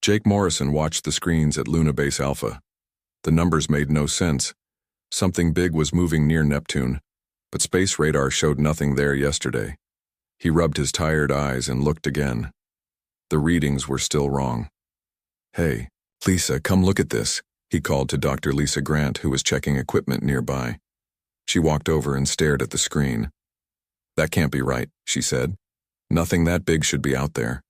Jake Morrison watched the screens at Luna Base Alpha. The numbers made no sense. Something big was moving near Neptune, but space radar showed nothing there yesterday. He rubbed his tired eyes and looked again. The readings were still wrong. "Hey, Lisa, come look at this," he called to Dr. Lisa Grant, who was checking equipment nearby. She walked over and stared at the screen. "That can't be right," she said. "Nothing that big should be out there."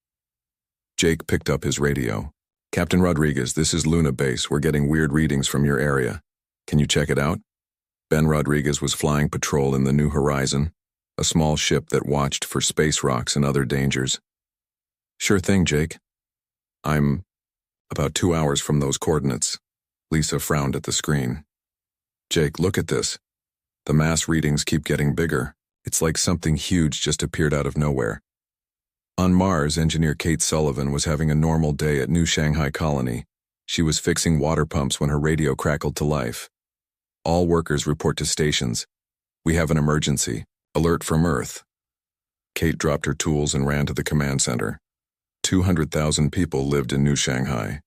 Jake picked up his radio. "Captain Rodriguez, this is Luna Base. We're getting weird readings from your area. Can you check it out?" Ben Rodriguez was flying patrol in the New Horizon, a small ship that watched for space rocks and other dangers. "Sure thing, Jake. I'm about 2 hours from those coordinates." Lisa frowned at the screen. "Jake, look at this. The mass readings keep getting bigger. It's like something huge just appeared out of nowhere." On Mars, engineer Kate Sullivan was having a normal day at New Shanghai Colony. She was fixing water pumps when her radio crackled to life. "All workers report to stations. We have an emergency. Alert from Earth." Kate dropped her tools and ran to the command center. 200,000 people lived in New Shanghai.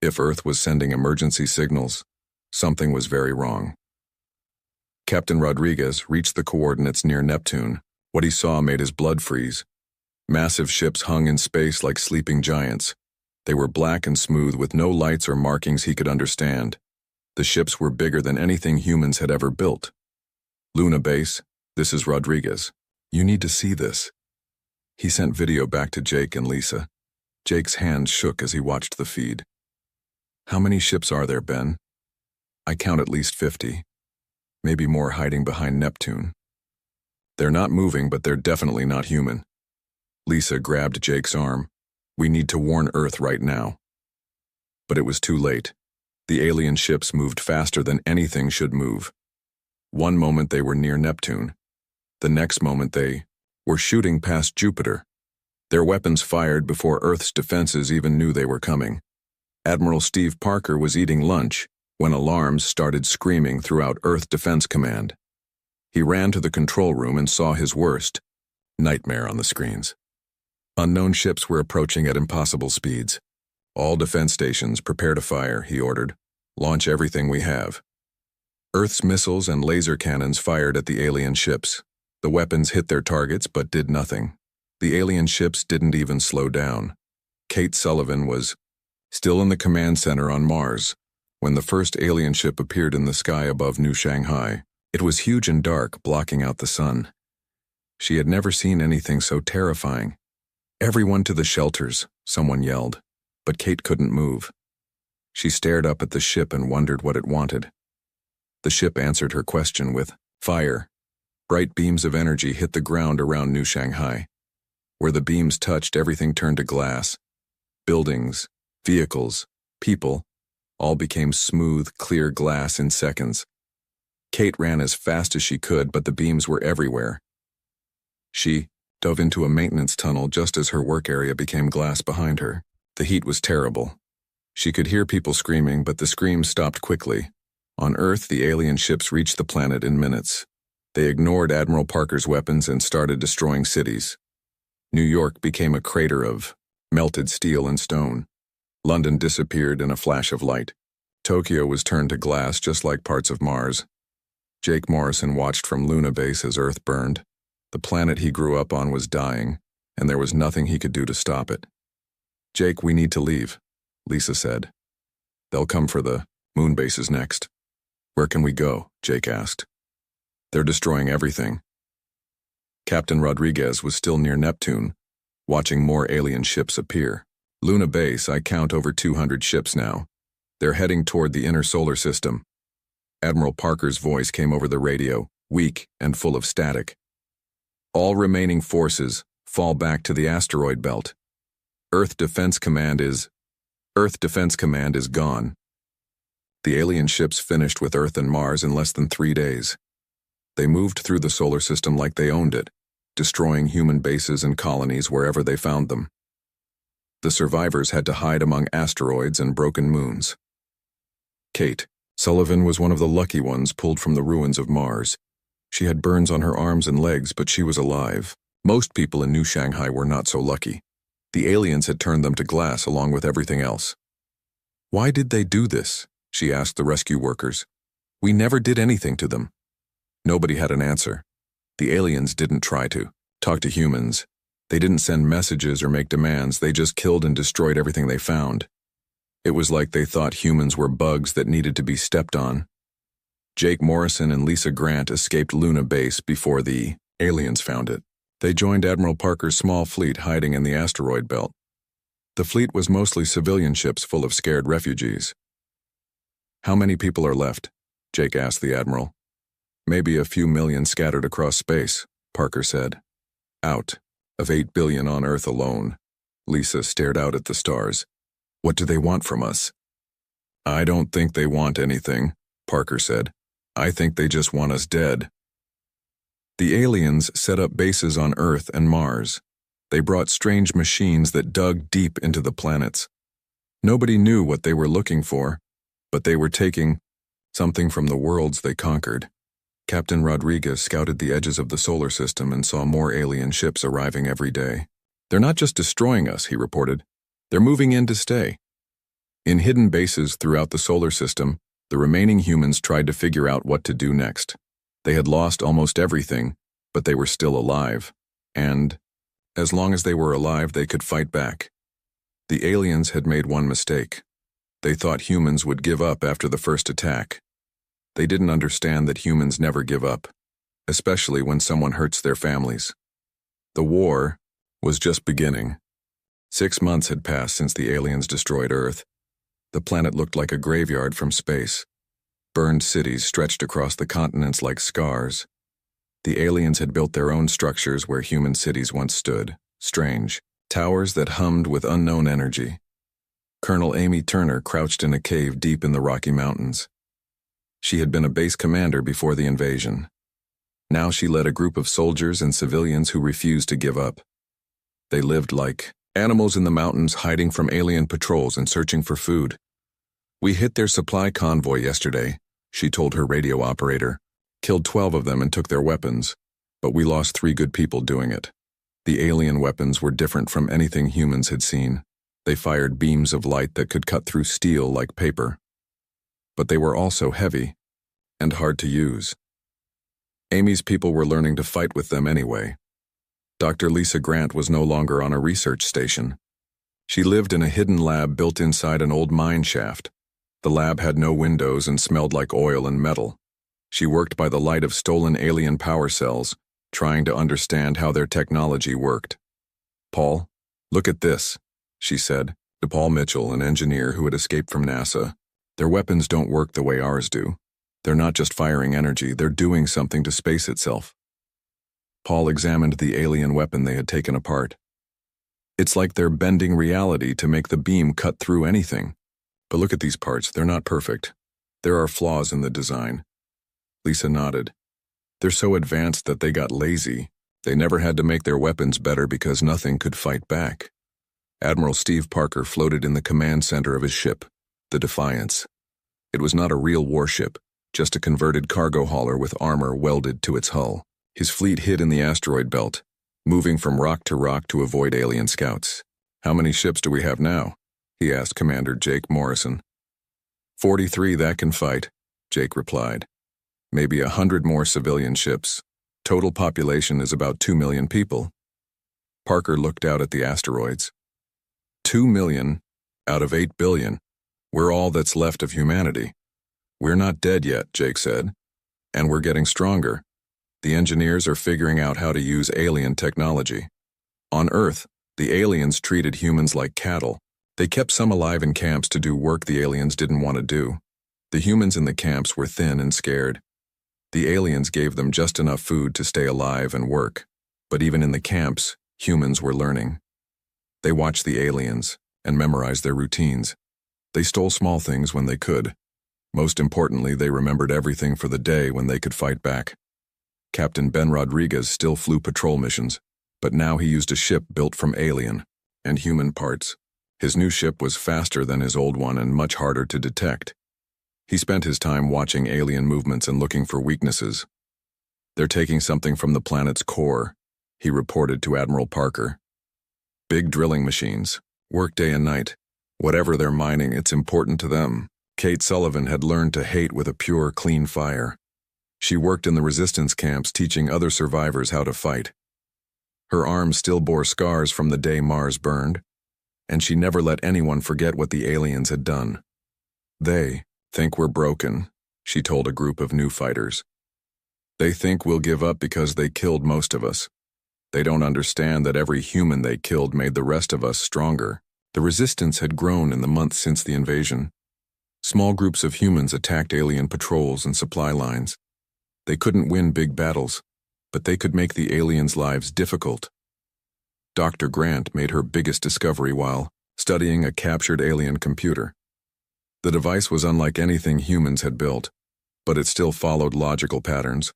If Earth was sending emergency signals, something was very wrong. Captain Rodriguez reached the coordinates near Neptune. What he saw made his blood freeze. Massive ships hung in space like sleeping giants. They were black and smooth with no lights or markings he could understand. The ships were bigger than anything humans had ever built. "Luna Base, this is Rodriguez. You need to see this." He sent video back to Jake and Lisa. Jake's hands shook as he watched the feed. "How many ships are there, Ben?" "I count at least 50. Maybe more hiding behind Neptune. They're not moving, but they're definitely not human." Lisa grabbed Jake's arm. "We need to warn Earth right now." But it was too late. The alien ships moved faster than anything should move. One moment they were near Neptune. The next moment they were shooting past Jupiter. Their weapons fired before Earth's defenses even knew they were coming. Admiral Steve Parker was eating lunch when alarms started screaming throughout Earth Defense Command. He ran to the control room and saw his worst nightmare on the screens. Unknown ships were approaching at impossible speeds. "All defense stations, prepare to fire," he ordered. "Launch everything we have." Earth's missiles and laser cannons fired at the alien ships. The weapons hit their targets but did nothing. The alien ships didn't even slow down. Kate Sullivan was still in the command center on Mars when the first alien ship appeared in the sky above New Shanghai. It was huge and dark, blocking out the sun. She had never seen anything so terrifying. "Everyone to the shelters," someone yelled, but Kate couldn't move. She stared up at the ship and wondered what it wanted. The ship answered her question with fire. Bright beams of energy hit the ground around New Shanghai. Where the beams touched, everything turned to glass. Buildings, vehicles, people, all became smooth, clear glass in seconds. Kate ran as fast as she could, but the beams were everywhere. She dove into a maintenance tunnel just as her work area became glass behind her. The heat was terrible. She could hear people screaming, but the screams stopped quickly. On Earth, the alien ships reached the planet in minutes. They ignored Admiral Parker's weapons and started destroying cities. New York became a crater of melted steel and stone. London disappeared in a flash of light. Tokyo was turned to glass just like parts of Mars. Jake Morrison watched from Luna Base as Earth burned. The planet he grew up on was dying, and there was nothing he could do to stop it. "Jake, we need to leave," Lisa said. "They'll come for the moon bases next." "Where can we go?" Jake asked. "They're destroying everything." Captain Rodriguez was still near Neptune, watching more alien ships appear. "Luna Base, I count over 200 ships now. They're heading toward the inner solar system." Admiral Parker's voice came over the radio, weak and full of static. "All remaining forces fall back to the asteroid belt. Earth Defense Command is gone." The alien ships finished with Earth and Mars in less than 3 days. They moved through the solar system like they owned it, destroying human bases and colonies wherever they found them. The survivors had to hide among asteroids and broken moons. Kate Sullivan was one of the lucky ones pulled from the ruins of Mars. She had burns on her arms and legs, but she was alive. Most people in New Shanghai were not so lucky. The aliens had turned them to glass along with everything else. "Why did they do this?" she asked the rescue workers. "We never did anything to them." Nobody had an answer. The aliens didn't try to talk to humans. They didn't send messages or make demands. They just killed and destroyed everything they found. It was like they thought humans were bugs that needed to be stepped on. Jake Morrison and Lisa Grant escaped Luna Base before the aliens found it. They joined Admiral Parker's small fleet hiding in the asteroid belt. The fleet was mostly civilian ships full of scared refugees. "How many people are left?" Jake asked the Admiral. "Maybe a few million scattered across space," Parker said. "Out of 8 billion on Earth alone." Lisa stared out at the stars. "What do they want from us?" "I don't think they want anything," Parker said. "I think they just want us dead." The aliens set up bases on Earth and Mars. They brought strange machines that dug deep into the planets. Nobody knew what they were looking for, but they were taking something from the worlds they conquered. Captain Rodriguez scouted the edges of the solar system and saw more alien ships arriving every day. "They're not just destroying us," he reported. "They're moving in to stay." In hidden bases throughout the solar system, the remaining humans tried to figure out what to do next. They had lost almost everything, but they were still alive. And, as long as they were alive, they could fight back. The aliens had made one mistake. They thought humans would give up after the first attack. They didn't understand that humans never give up, especially when someone hurts their families. The war was just beginning. 6 months had passed since the aliens destroyed Earth. The planet looked like a graveyard from space. Burned cities stretched across the continents like scars. The aliens had built their own structures where human cities once stood, strange, towers that hummed with unknown energy. Colonel Amy Turner crouched in a cave deep in the Rocky Mountains. She had been a base commander before the invasion. Now she led a group of soldiers and civilians who refused to give up. They lived like animals in the mountains, hiding from alien patrols and searching for food. "We hit their supply convoy yesterday," she told her radio operator. "Killed 12 of them and took their weapons, but we lost 3 good people doing it." The alien weapons were different from anything humans had seen. They fired beams of light that could cut through steel like paper. But they were also heavy and hard to use. Amy's people were learning to fight with them anyway. Dr. Lisa Grant was no longer on a research station. She lived in a hidden lab built inside an old mine shaft. The lab had no windows and smelled like oil and metal. She worked by the light of stolen alien power cells, trying to understand how their technology worked. "Paul, look at this," she said to Paul Mitchell, an engineer who had escaped from NASA. "Their weapons don't work the way ours do. They're not just firing energy, they're doing something to space itself." Paul examined the alien weapon they had taken apart. "It's like they're bending reality to make the beam cut through anything. But look at these parts, they're not perfect. There are flaws in the design." Lisa nodded. "They're so advanced that they got lazy. They never had to make their weapons better because nothing could fight back." Admiral Steve Parker floated in the command center of his ship, the Defiance. It was not a real warship, just a converted cargo hauler with armor welded to its hull. His fleet hid in the asteroid belt, moving from rock to avoid alien scouts. "How many ships do we have now?" he asked Commander Jake Morrison. 43 that can fight," Jake replied. "Maybe 100 more civilian ships. Total population is about 2 million people." Parker looked out at the asteroids. 2 million out of 8 billion. We're all that's left of humanity. "We're not dead yet," Jake said. "And we're getting stronger. The engineers are figuring out how to use alien technology. On Earth, the aliens treated humans like cattle. They kept some alive in camps to do work the aliens didn't want to do. The humans in the camps were thin and scared. The aliens gave them just enough food to stay alive and work. But even in the camps, humans were learning. They watched the aliens and memorized their routines. They stole small things when they could. Most importantly, they remembered everything for the day when they could fight back. Captain Ben Rodriguez still flew patrol missions, but now he used a ship built from alien and human parts. His new ship was faster than his old one and much harder to detect. He spent his time watching alien movements and looking for weaknesses. "They're taking something from the planet's core," he reported to Admiral Parker. Big drilling machines. Work day and night. Whatever they're mining, it's important to them. Kate Sullivan had learned to hate with a pure, clean fire. She worked in the resistance camps teaching other survivors how to fight. Her arms still bore scars from the day Mars burned, and she never let anyone forget what the aliens had done. They think we're broken, she told a group of new fighters. They think we'll give up because they killed most of us. They don't understand that every human they killed made the rest of us stronger. The resistance had grown in the months since the invasion. Small groups of humans attacked alien patrols and supply lines. They couldn't win big battles, but they could make the aliens' lives difficult. Dr. Grant made her biggest discovery while studying a captured alien computer. The device was unlike anything humans had built, but it still followed logical patterns.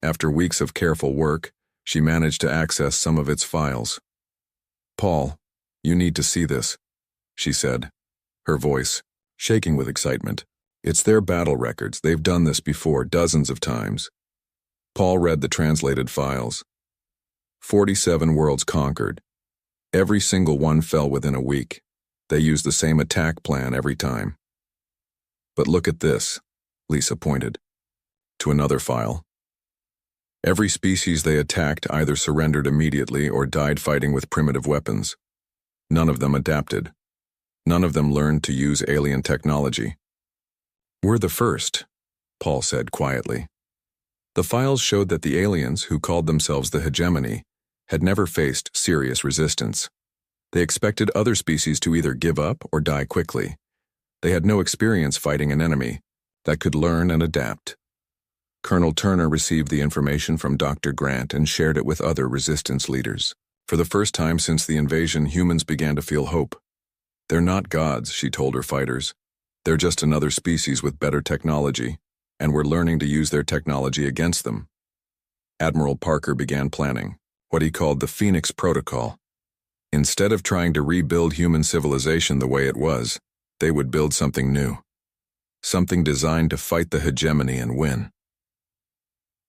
After weeks of careful work, she managed to access some of its files. "Paul, you need to see this," she said, her voice shaking with excitement. "It's their battle records. They've done this before, dozens of times." Paul read the translated files. 47 worlds conquered. Every single one fell within a week. They used the same attack plan every time. "But look at this," Lisa pointed to another file. "Every species they attacked either surrendered immediately or died fighting with primitive weapons. None of them adapted. None of them learned to use alien technology." "We're the first," Paul said quietly. The files showed that the aliens, who called themselves the hegemony, had never faced serious resistance. They expected other species to either give up or die quickly. They had no experience fighting an enemy that could learn and adapt. Colonel Turner received the information from Dr. Grant and shared it with other resistance leaders. For the first time since the invasion, humans began to feel hope. "They're not gods," she told her fighters. "They're just another species with better technology, and we're learning to use their technology against them." Admiral Parker began planning what he called the Phoenix Protocol. Instead of trying to rebuild human civilization the way it was, they would build something new. Something designed to fight the hegemony and win.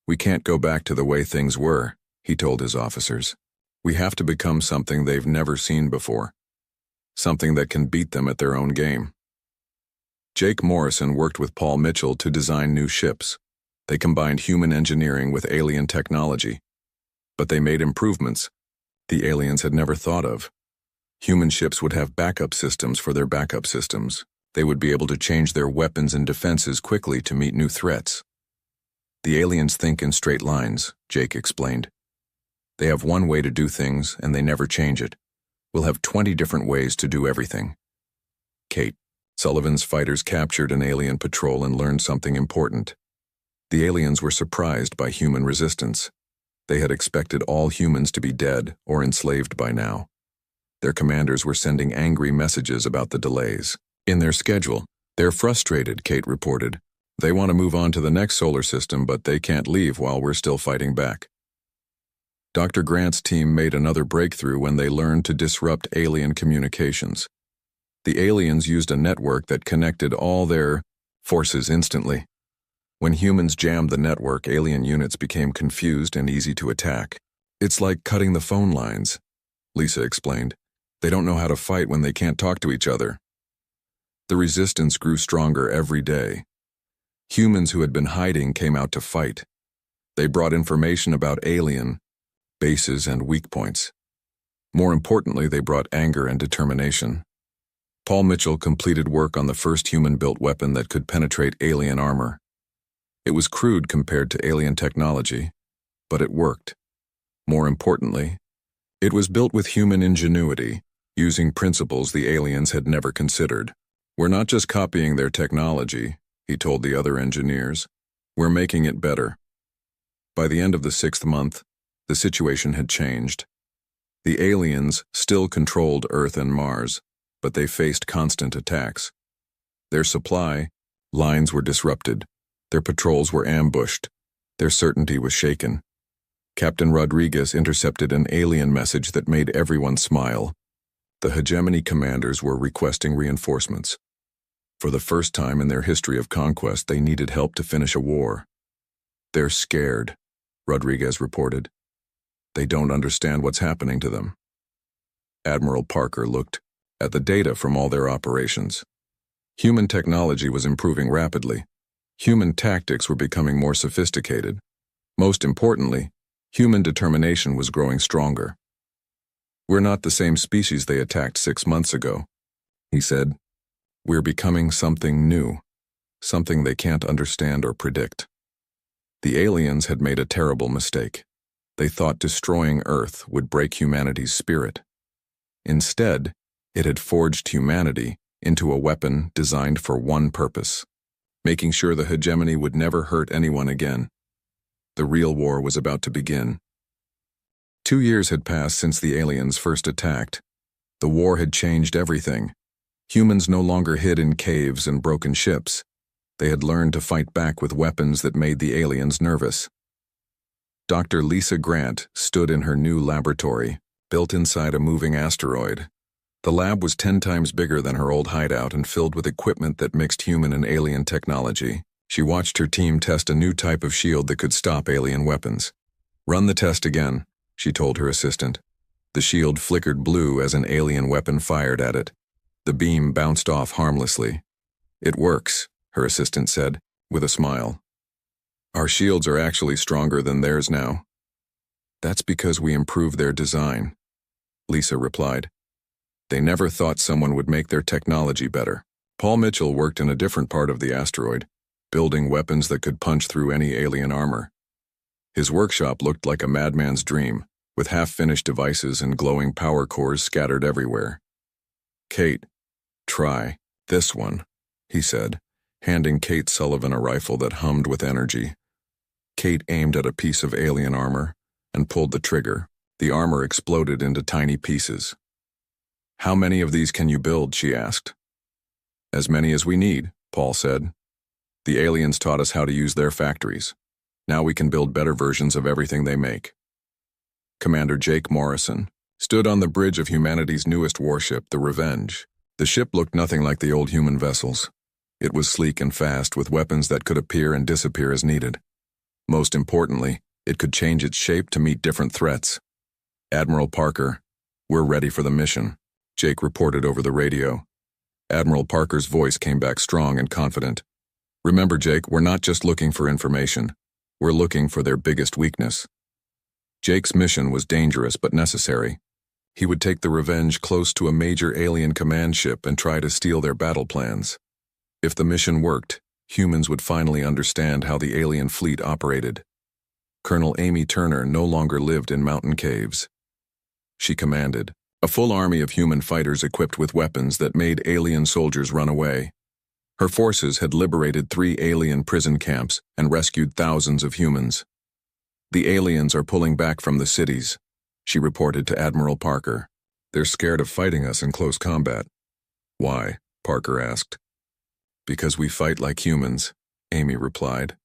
"We can't go back to the way things were," he told his officers. "We have to become something they've never seen before. Something that can beat them at their own game." Jake Morrison worked with Paul Mitchell to design new ships. They combined human engineering with alien technology. But they made improvements the aliens had never thought of. Human ships would have backup systems for their backup systems. They would be able to change their weapons and defenses quickly to meet new threats. "The aliens think in straight lines," Jake explained. "They have one way to do things, and they never change it. We'll have 20 different ways to do everything." Kate Sullivan's fighters captured an alien patrol and learned something important. The aliens were surprised by human resistance. They had expected all humans to be dead or enslaved by now. Their commanders were sending angry messages about the delays in their schedule. "They're frustrated," Kate reported. "They want to move on to the next solar system, but they can't leave while we're still fighting back." Dr. Grant's team made another breakthrough when they learned to disrupt alien communications. The aliens used a network that connected all their forces instantly. When humans jammed the network, alien units became confused and easy to attack. "It's like cutting the phone lines," Lisa explained. "They don't know how to fight when they can't talk to each other." The resistance grew stronger every day. Humans who had been hiding came out to fight. They brought information about alien bases and weak points. More importantly, they brought anger and determination. Paul Mitchell completed work on the first human-built weapon that could penetrate alien armor. It was crude compared to alien technology, but it worked. More importantly, it was built with human ingenuity, using principles the aliens had never considered. "We're not just copying their technology," he told the other engineers. "We're making it better." By the end of the 6th month, the situation had changed. The aliens still controlled Earth and Mars, but they faced constant attacks. Their supply lines were disrupted. Their patrols were ambushed. Their certainty was shaken. Captain Rodriguez intercepted an alien message that made everyone smile. The hegemony commanders were requesting reinforcements. For the first time in their history of conquest, they needed help to finish a war. "They're scared," Rodriguez reported. "They don't understand what's happening to them." Admiral Parker looked at the data from all their operations. Human technology was improving rapidly. Human tactics were becoming more sophisticated. Most importantly, human determination was growing stronger. "We're not the same species they attacked 6 months ago," he said. "We're becoming something new, something they can't understand or predict." The aliens had made a terrible mistake. They thought destroying Earth would break humanity's spirit. Instead, it had forged humanity into a weapon designed for one purpose: making sure the hegemony would never hurt anyone again. The real war was about to begin. 2 years had passed since the aliens first attacked. The war had changed everything. Humans no longer hid in caves and broken ships. They had learned to fight back with weapons that made the aliens nervous. Dr. Lisa Grant stood in her new laboratory, built inside a moving asteroid. The lab was 10 times bigger than her old hideout and filled with equipment that mixed human and alien technology. She watched her team test a new type of shield that could stop alien weapons. "Run the test again," she told her assistant. The shield flickered blue as an alien weapon fired at it. The beam bounced off harmlessly. "It works," her assistant said, with a smile. "Our shields are actually stronger than theirs now." "That's because we improved their design," Lisa replied. "They never thought someone would make their technology better." Paul Mitchell worked in a different part of the asteroid, building weapons that could punch through any alien armor. His workshop looked like a madman's dream, with half-finished devices and glowing power cores scattered everywhere. "Kate, try this one," he said, handing Kate Sullivan a rifle that hummed with energy. Kate aimed at a piece of alien armor and pulled the trigger. The armor exploded into tiny pieces. "How many of these can you build?" she asked. "As many as we need," Paul said. "The aliens taught us how to use their factories. Now we can build better versions of everything they make." Commander Jake Morrison stood on the bridge of humanity's newest warship, the Revenge. The ship looked nothing like the old human vessels. It was sleek and fast, with weapons that could appear and disappear as needed. Most importantly, it could change its shape to meet different threats. "Admiral Parker, we're ready for the mission," Jake reported over the radio. Admiral Parker's voice came back strong and confident. "Remember, Jake, we're not just looking for information. We're looking for their biggest weakness." Jake's mission was dangerous but necessary. He would take the Revenge close to a major alien command ship and try to steal their battle plans. If the mission worked, humans would finally understand how the alien fleet operated. Colonel Amy Turner no longer lived in mountain caves. She commanded a full army of human fighters equipped with weapons that made alien soldiers run away. Her forces had liberated 3 alien prison camps and rescued thousands of humans. "The aliens are pulling back from the cities," she reported to Admiral Parker. "They're scared of fighting us in close combat." "Why?" Parker asked. "Because we fight like humans," Amy replied.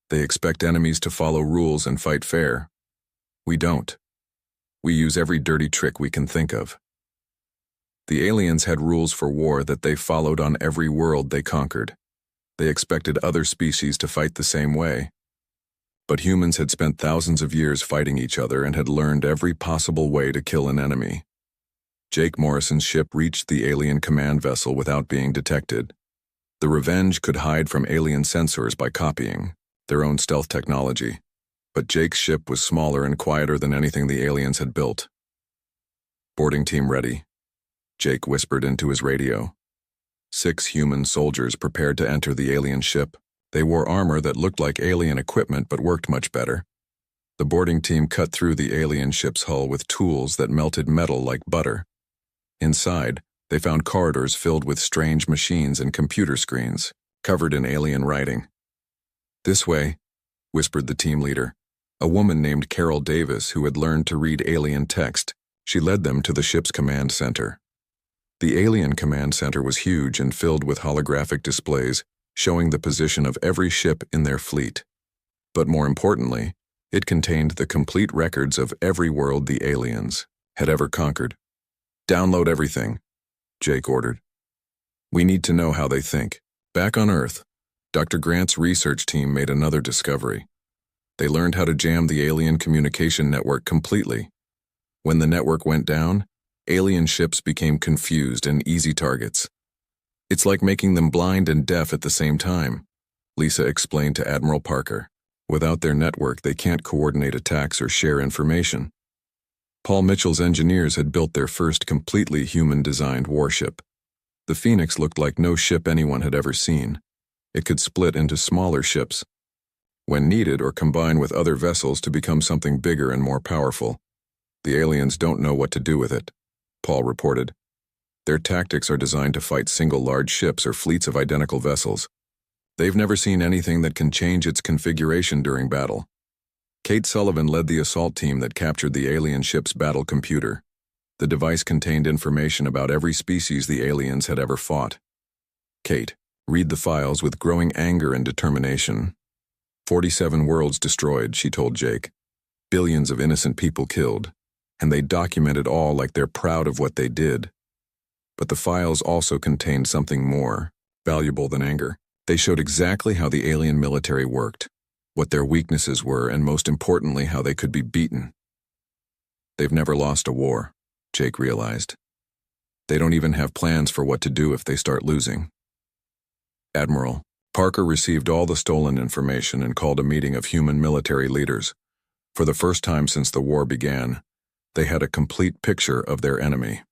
"They expect enemies to follow rules and fight fair. We don't. We use every dirty trick we can think of." The aliens had rules for war that they followed on every world they conquered. They expected other species to fight the same way. But humans had spent thousands of years fighting each other and had learned every possible way to kill an enemy. Jake Morrison's ship reached the alien command vessel without being detected. The Revenge could hide from alien sensors by copying their own stealth technology, but Jake's ship was smaller and quieter than anything the aliens had built. "Boarding team ready," Jake whispered into his radio. 6 human soldiers prepared to enter the alien ship. They wore armor that looked like alien equipment but worked much better. The boarding team cut through the alien ship's hull with tools that melted metal like butter. Inside, they found corridors filled with strange machines and computer screens, covered in alien writing. "This way," whispered the team leader, a woman named Carol Davis who had learned to read alien text. She led them to the ship's command center. The alien command center was huge and filled with holographic displays showing the position of every ship in their fleet. But more importantly, it contained the complete records of every world the aliens had ever conquered. "Download everything," Jake ordered. "We need to know how they think." Back on Earth, Dr. Grant's research team made another discovery. They learned how to jam the alien communication network completely. When the network went down, Alien ships became confused and easy targets. It's like making them blind and deaf at the same time, Lisa explained to Admiral Parker. Without their network, they can't coordinate attacks or share information. Paul Mitchell's engineers had built their first completely human-designed warship. The Phoenix looked like no ship anyone had ever seen. It could split into smaller ships, when needed, or combine with other vessels to become something bigger and more powerful. The aliens don't know what to do with it, Paul reported. Their tactics are designed to fight single large ships or fleets of identical vessels. They've never seen anything that can change its configuration during battle. Kate Sullivan led the assault team that captured the alien ship's battle computer. The device contained information about every species the aliens had ever fought. Kate, read the files with growing anger and determination. 47 worlds destroyed, she told Jake. Billions of innocent people killed. And they documented all like they're proud of what they did. But the files also contained something more valuable than anger. They showed exactly how the alien military worked, what their weaknesses were, and most importantly, how they could be beaten. They've never lost a war, Jake realized. They don't even have plans for what to do if they start losing. Admiral Parker received all the stolen information and called a meeting of human military leaders. For the first time since the war began, they had a complete picture of their enemy.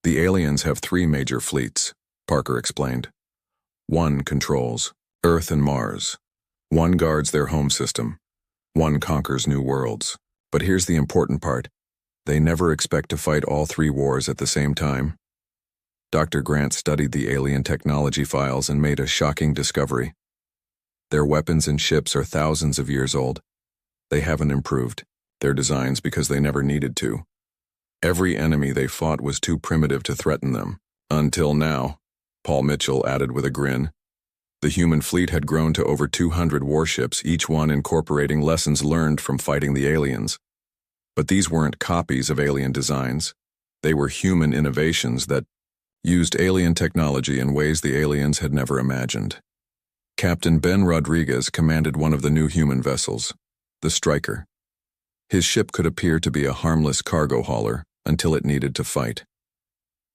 The aliens have 3 major fleets, Parker explained. 1 controls Earth and Mars. 1 guards their home system. 1 conquers new worlds. But here's the important part. They never expect to fight all 3 wars at the same time. Dr. Grant studied the alien technology files and made a shocking discovery. Their weapons and ships are thousands of years old. They haven't improved their designs because they never needed to. Every enemy they fought was too primitive to threaten them. Until now, Paul Mitchell added with a grin. The human fleet had grown to over 200 warships, each one incorporating lessons learned from fighting the aliens. But these weren't copies of alien designs. They were human innovations that used alien technology in ways the aliens had never imagined. Captain Ben Rodriguez commanded one of the new human vessels, the Striker. His ship could appear to be a harmless cargo hauler until it needed to fight.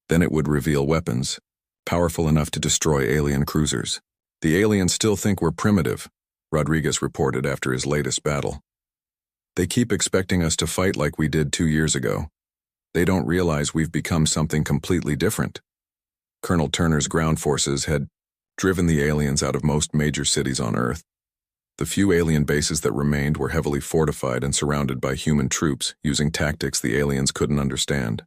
Then it would reveal weapons, powerful enough to destroy alien cruisers. The aliens still think we're primitive, Rodriguez reported after his latest battle. They keep expecting us to fight like we did 2 years ago. They don't realize we've become something completely different. Colonel Turner's ground forces had driven the aliens out of most major cities on Earth. The few alien bases that remained were heavily fortified and surrounded by human troops using tactics the aliens couldn't understand.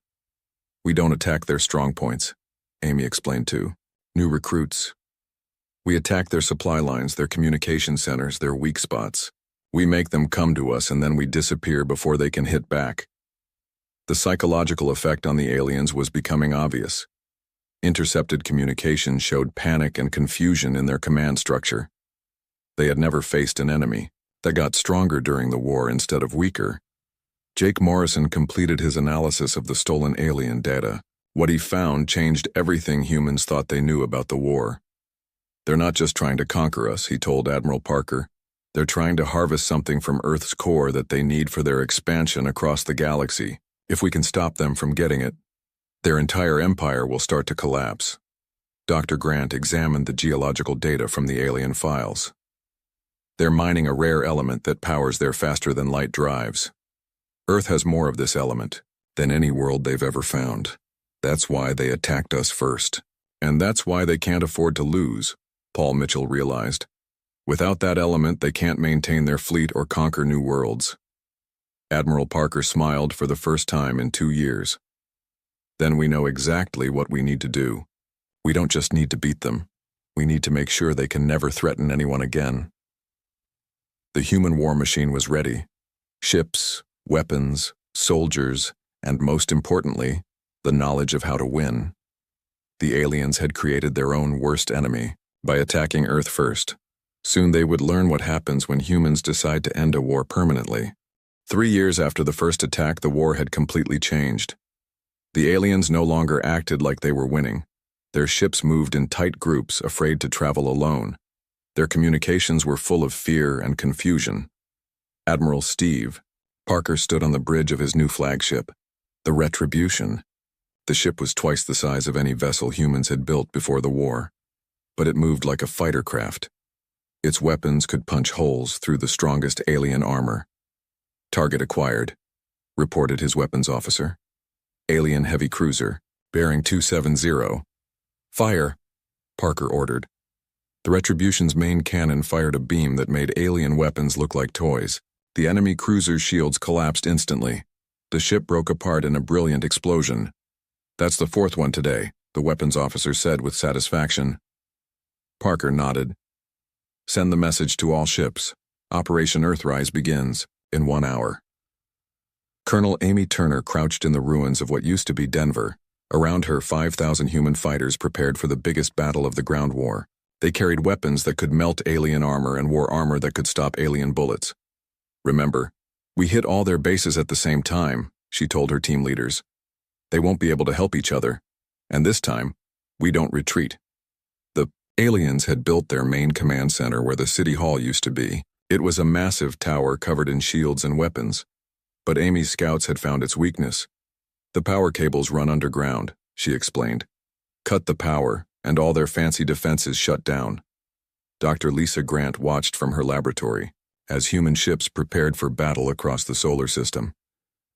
We don't attack their strong points, Amy explained too. New recruits. We attack their supply lines, their communication centers, their weak spots. We make them come to us and then we disappear before they can hit back. The psychological effect on the aliens was becoming obvious. Intercepted communication showed panic and confusion in their command structure. They had never faced an enemy that got stronger during the war instead of weaker. Jake Morrison completed his analysis of the stolen alien data. What he found changed everything humans thought they knew about the war. They're not just trying to conquer us, he told Admiral Parker. They're trying to harvest something from Earth's core that they need for their expansion across the galaxy. If we can stop them from getting it, their entire empire will start to collapse. Dr. Grant examined the geological data from the alien files. They're mining a rare element that powers their faster-than-light drives. Earth has more of this element than any world they've ever found. That's why they attacked us first. And that's why they can't afford to lose, Paul Mitchell realized. Without that element, they can't maintain their fleet or conquer new worlds. Admiral Parker smiled for the first time in 2 years. Then we know exactly what we need to do. We don't just need to beat them. We need to make sure they can never threaten anyone again. The human war machine was ready. Ships, weapons, soldiers, and most importantly, the knowledge of how to win. The aliens had created their own worst enemy by attacking Earth first. Soon they would learn what happens when humans decide to end a war permanently. 3 years after the first attack, the war had completely changed. The aliens no longer acted like they were winning. Their ships moved in tight groups, afraid to travel alone. Their communications were full of fear and confusion. Admiral Steve Parker stood on the bridge of his new flagship. The Retribution. The ship was twice the size of any vessel humans had built before the war, but it moved like a fighter craft. Its weapons could punch holes through the strongest alien armor. Target acquired, reported his weapons officer. Alien heavy cruiser, bearing 270. Fire, Parker ordered. The Retribution's main cannon fired a beam that made alien weapons look like toys. The enemy cruiser's shields collapsed instantly. The ship broke apart in a brilliant explosion. That's the fourth one today, the weapons officer said with satisfaction. Parker nodded. Send the message to all ships. Operation Earthrise begins in 1 hour. Colonel Amy Turner crouched in the ruins of what used to be Denver. Around her, 5,000 human fighters prepared for the biggest battle of the ground war. They carried weapons that could melt alien armor and wore armor that could stop alien bullets. Remember, we hit all their bases at the same time, she told her team leaders. They won't be able to help each other, and this time, we don't retreat. The aliens had built their main command center where the city hall used to be. It was a massive tower covered in shields and weapons. But Amy's scouts had found its weakness. The power cables run underground, she explained. Cut the power, and all their fancy defenses shut down. Dr. Lisa Grant watched from her laboratory as human ships prepared for battle across the solar system.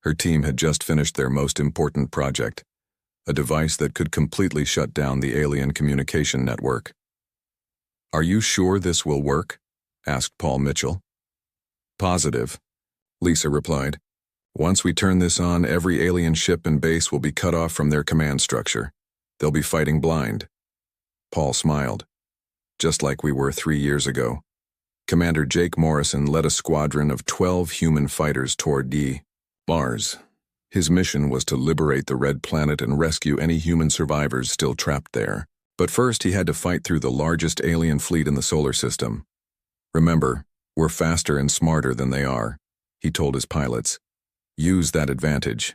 Her team had just finished their most important project, a device that could completely shut down the alien communication network. Are you sure this will work? Asked Paul Mitchell. Positive, Lisa replied. Once we turn this on, every alien ship and base will be cut off from their command structure. They'll be fighting blind. Paul smiled. Just like we were 3 years ago. Commander Jake Morrison led a squadron of 12 human fighters toward Mars. His mission was to liberate the Red Planet and rescue any human survivors still trapped there. But first he had to fight through the largest alien fleet in the solar system. Remember, we're faster and smarter than they are, he told his pilots. Use that advantage.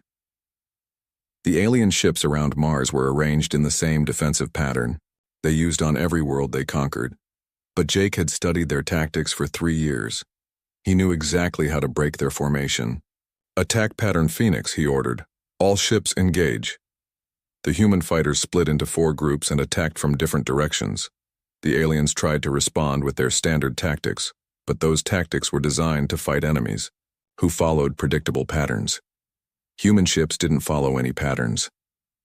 The alien ships around Mars were arranged in the same defensive pattern they used on every world they conquered. But Jake had studied their tactics for 3 years. He knew exactly how to break their formation. Attack pattern Phoenix, he ordered. All ships engage. The human fighters split into 4 groups and attacked from different directions. The aliens tried to respond with their standard tactics, but those tactics were designed to fight enemies, who followed predictable patterns. Human ships didn't follow any patterns.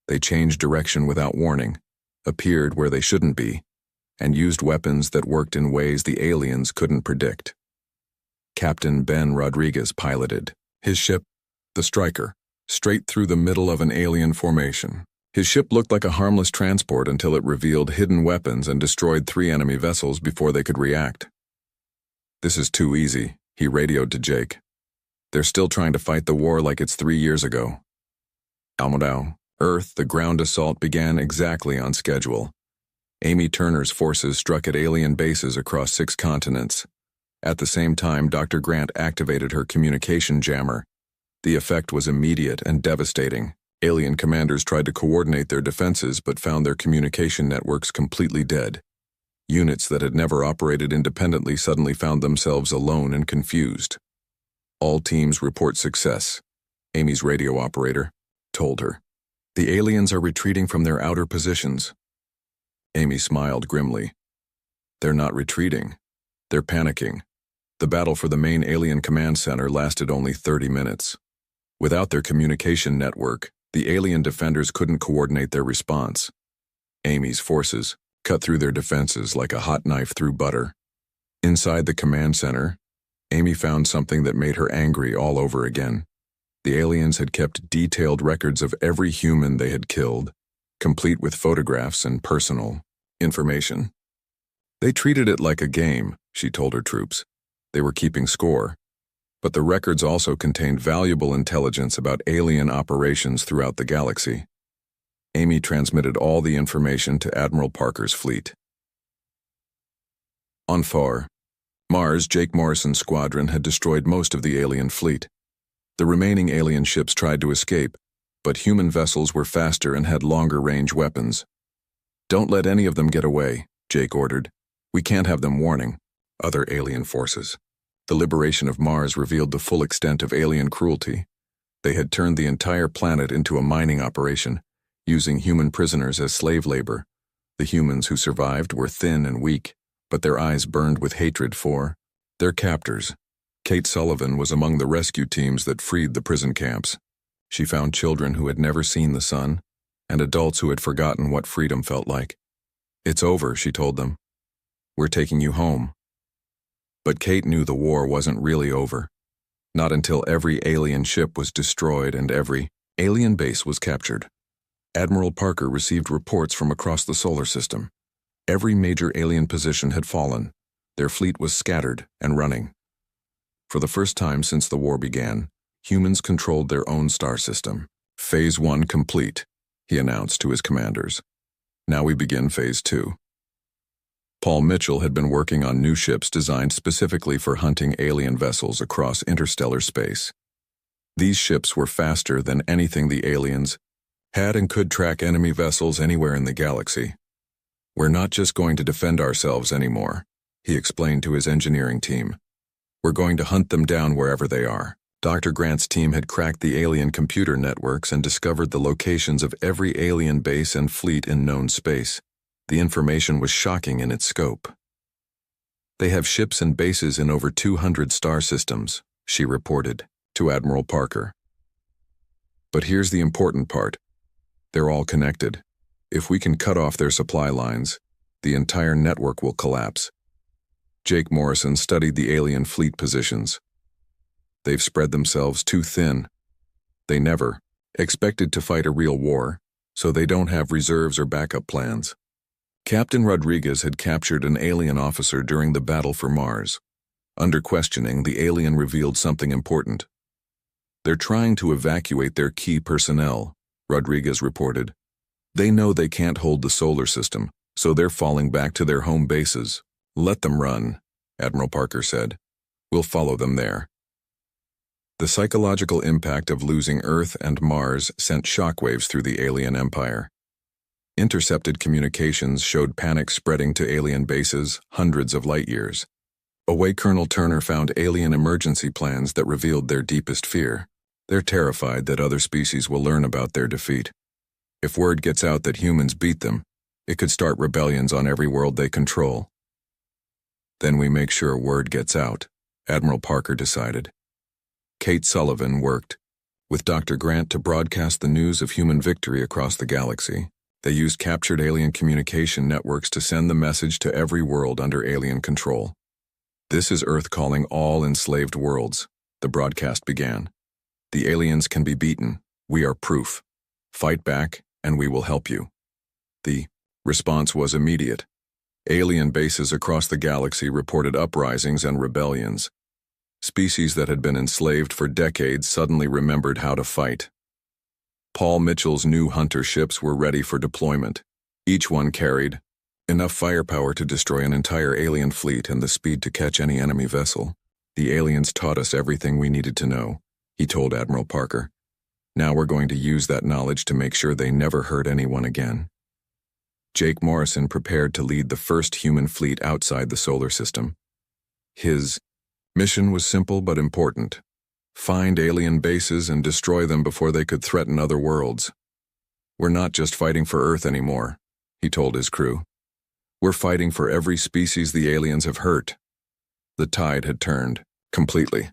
They changed direction without warning, appeared where they shouldn't be, and used weapons that worked in ways the aliens couldn't predict. Captain Ben Rodriguez piloted his ship, the Striker, straight through the middle of an alien formation. His ship looked like a harmless transport until it revealed hidden weapons and destroyed 3 enemy vessels before they could react. This is too easy, he radioed to Jake. They're still trying to fight the war like it's 3 years ago. Almodau, Earth, the ground assault began exactly on schedule. Amy Turner's forces struck at alien bases across 6 continents. At the same time, Dr. Grant activated her communication jammer. The effect was immediate and devastating. Alien commanders tried to coordinate their defenses but found their communication networks completely dead. Units that had never operated independently suddenly found themselves alone and confused. All teams report success, Amy's radio operator told her. The aliens are retreating from their outer positions. Amy smiled grimly. They're not retreating. They're panicking. The battle for the main alien command center lasted only 30 minutes. Without their communication network, the alien defenders couldn't coordinate their response. Amy's forces cut through their defenses like a hot knife through butter. Inside the command center, Amy found something that made her angry all over again. The aliens had kept detailed records of every human they had killed, complete with photographs and personal information. They treated it like a game, she told her troops. They were keeping score. But the records also contained valuable intelligence about alien operations throughout the galaxy. Amy transmitted all the information to Admiral Parker's fleet. On Mars, Jake Morrison's squadron had destroyed most of the alien fleet. The remaining alien ships tried to escape, but human vessels were faster and had longer-range weapons. Don't let any of them get away, Jake ordered. We can't have them warning other alien forces. The liberation of Mars revealed the full extent of alien cruelty. They had turned the entire planet into a mining operation, using human prisoners as slave labor. The humans who survived were thin and weak, but their eyes burned with hatred for their captors. Kate Sullivan was among the rescue teams that freed the prison camps. She found children who had never seen the sun, and adults who had forgotten what freedom felt like. "It's over," she told them. "We're taking you home." But Kate knew the war wasn't really over. Not until every alien ship was destroyed and every alien base was captured. Admiral Parker received reports from across the solar system. Every major alien position had fallen. Their fleet was scattered and running. For the first time since the war began, humans controlled their own star system. "Phase 1 complete," he announced to his commanders. "Now we begin Phase 2. Paul Mitchell had been working on new ships designed specifically for hunting alien vessels across interstellar space. These ships were faster than anything the aliens had and could track enemy vessels anywhere in the galaxy. "We're not just going to defend ourselves anymore," he explained to his engineering team. "We're going to hunt them down wherever they are." Dr. Grant's team had cracked the alien computer networks and discovered the locations of every alien base and fleet in known space. The information was shocking in its scope. "They have ships and bases in over 200 star systems," she reported to Admiral Parker. "But here's the important part. They're all connected. If we can cut off their supply lines, the entire network will collapse." Jake Morrison studied the alien fleet positions. "They've spread themselves too thin. They never expected to fight a real war, so they don't have reserves or backup plans." Captain Rodriguez had captured an alien officer during the battle for Mars. Under questioning, the alien revealed something important. "They're trying to evacuate their key personnel," Rodriguez reported. "They know they can't hold the solar system, so they're falling back to their home bases." "Let them run," Admiral Parker said. "We'll follow them there." The psychological impact of losing Earth and Mars sent shockwaves through the alien empire. Intercepted communications showed panic spreading to alien bases hundreds of light years. Away, Colonel Turner found alien emergency plans that revealed their deepest fear. They're terrified that other species will learn about their defeat. If word gets out that humans beat them, it could start rebellions on every world they control. "Then we make sure word gets out," Admiral Parker decided. Kate Sullivan worked with Dr. Grant to broadcast the news of human victory across the galaxy. They used captured alien communication networks to send the message to every world under alien control. "This is Earth calling all enslaved worlds," the broadcast began. "The aliens can be beaten. We are proof. Fight back, and we will help you." The response was immediate. Alien bases across the galaxy reported uprisings and rebellions. Species that had been enslaved for decades suddenly remembered how to fight. Paul Mitchell's new hunter ships were ready for deployment. Each one carried enough firepower to destroy an entire alien fleet and the speed to catch any enemy vessel. "The aliens taught us everything we needed to know," he told Admiral Parker. "Now we're going to use that knowledge to make sure they never hurt anyone again." Jake Morrison prepared to lead the first human fleet outside the solar system. His mission was simple but important. Find alien bases and destroy them before they could threaten other worlds. "We're not just fighting for Earth anymore," he told his crew. "We're fighting for every species the aliens have hurt." The tide had turned completely.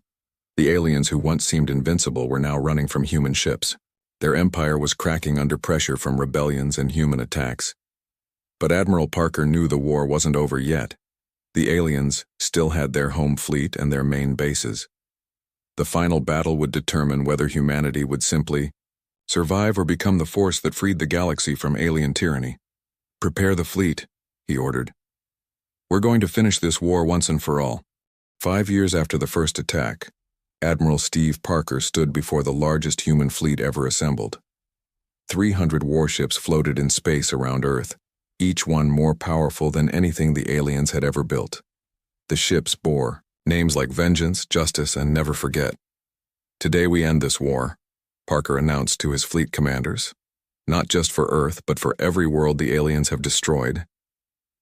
The aliens who once seemed invincible were now running from human ships. Their empire was cracking under pressure from rebellions and human attacks. But Admiral Parker knew the war wasn't over yet. The aliens still had their home fleet and their main bases. The final battle would determine whether humanity would simply survive or become the force that freed the galaxy from alien tyranny. "Prepare the fleet," he ordered. "We're going to finish this war once and for all." 5 years after the first attack, Admiral Steve Parker stood before the largest human fleet ever assembled. 300 warships floated in space around Earth, each one more powerful than anything the aliens had ever built. The ships bore names like Vengeance, Justice, and Never Forget. "Today we end this war," Parker announced to his fleet commanders. "Not just for Earth, but for every world the aliens have destroyed."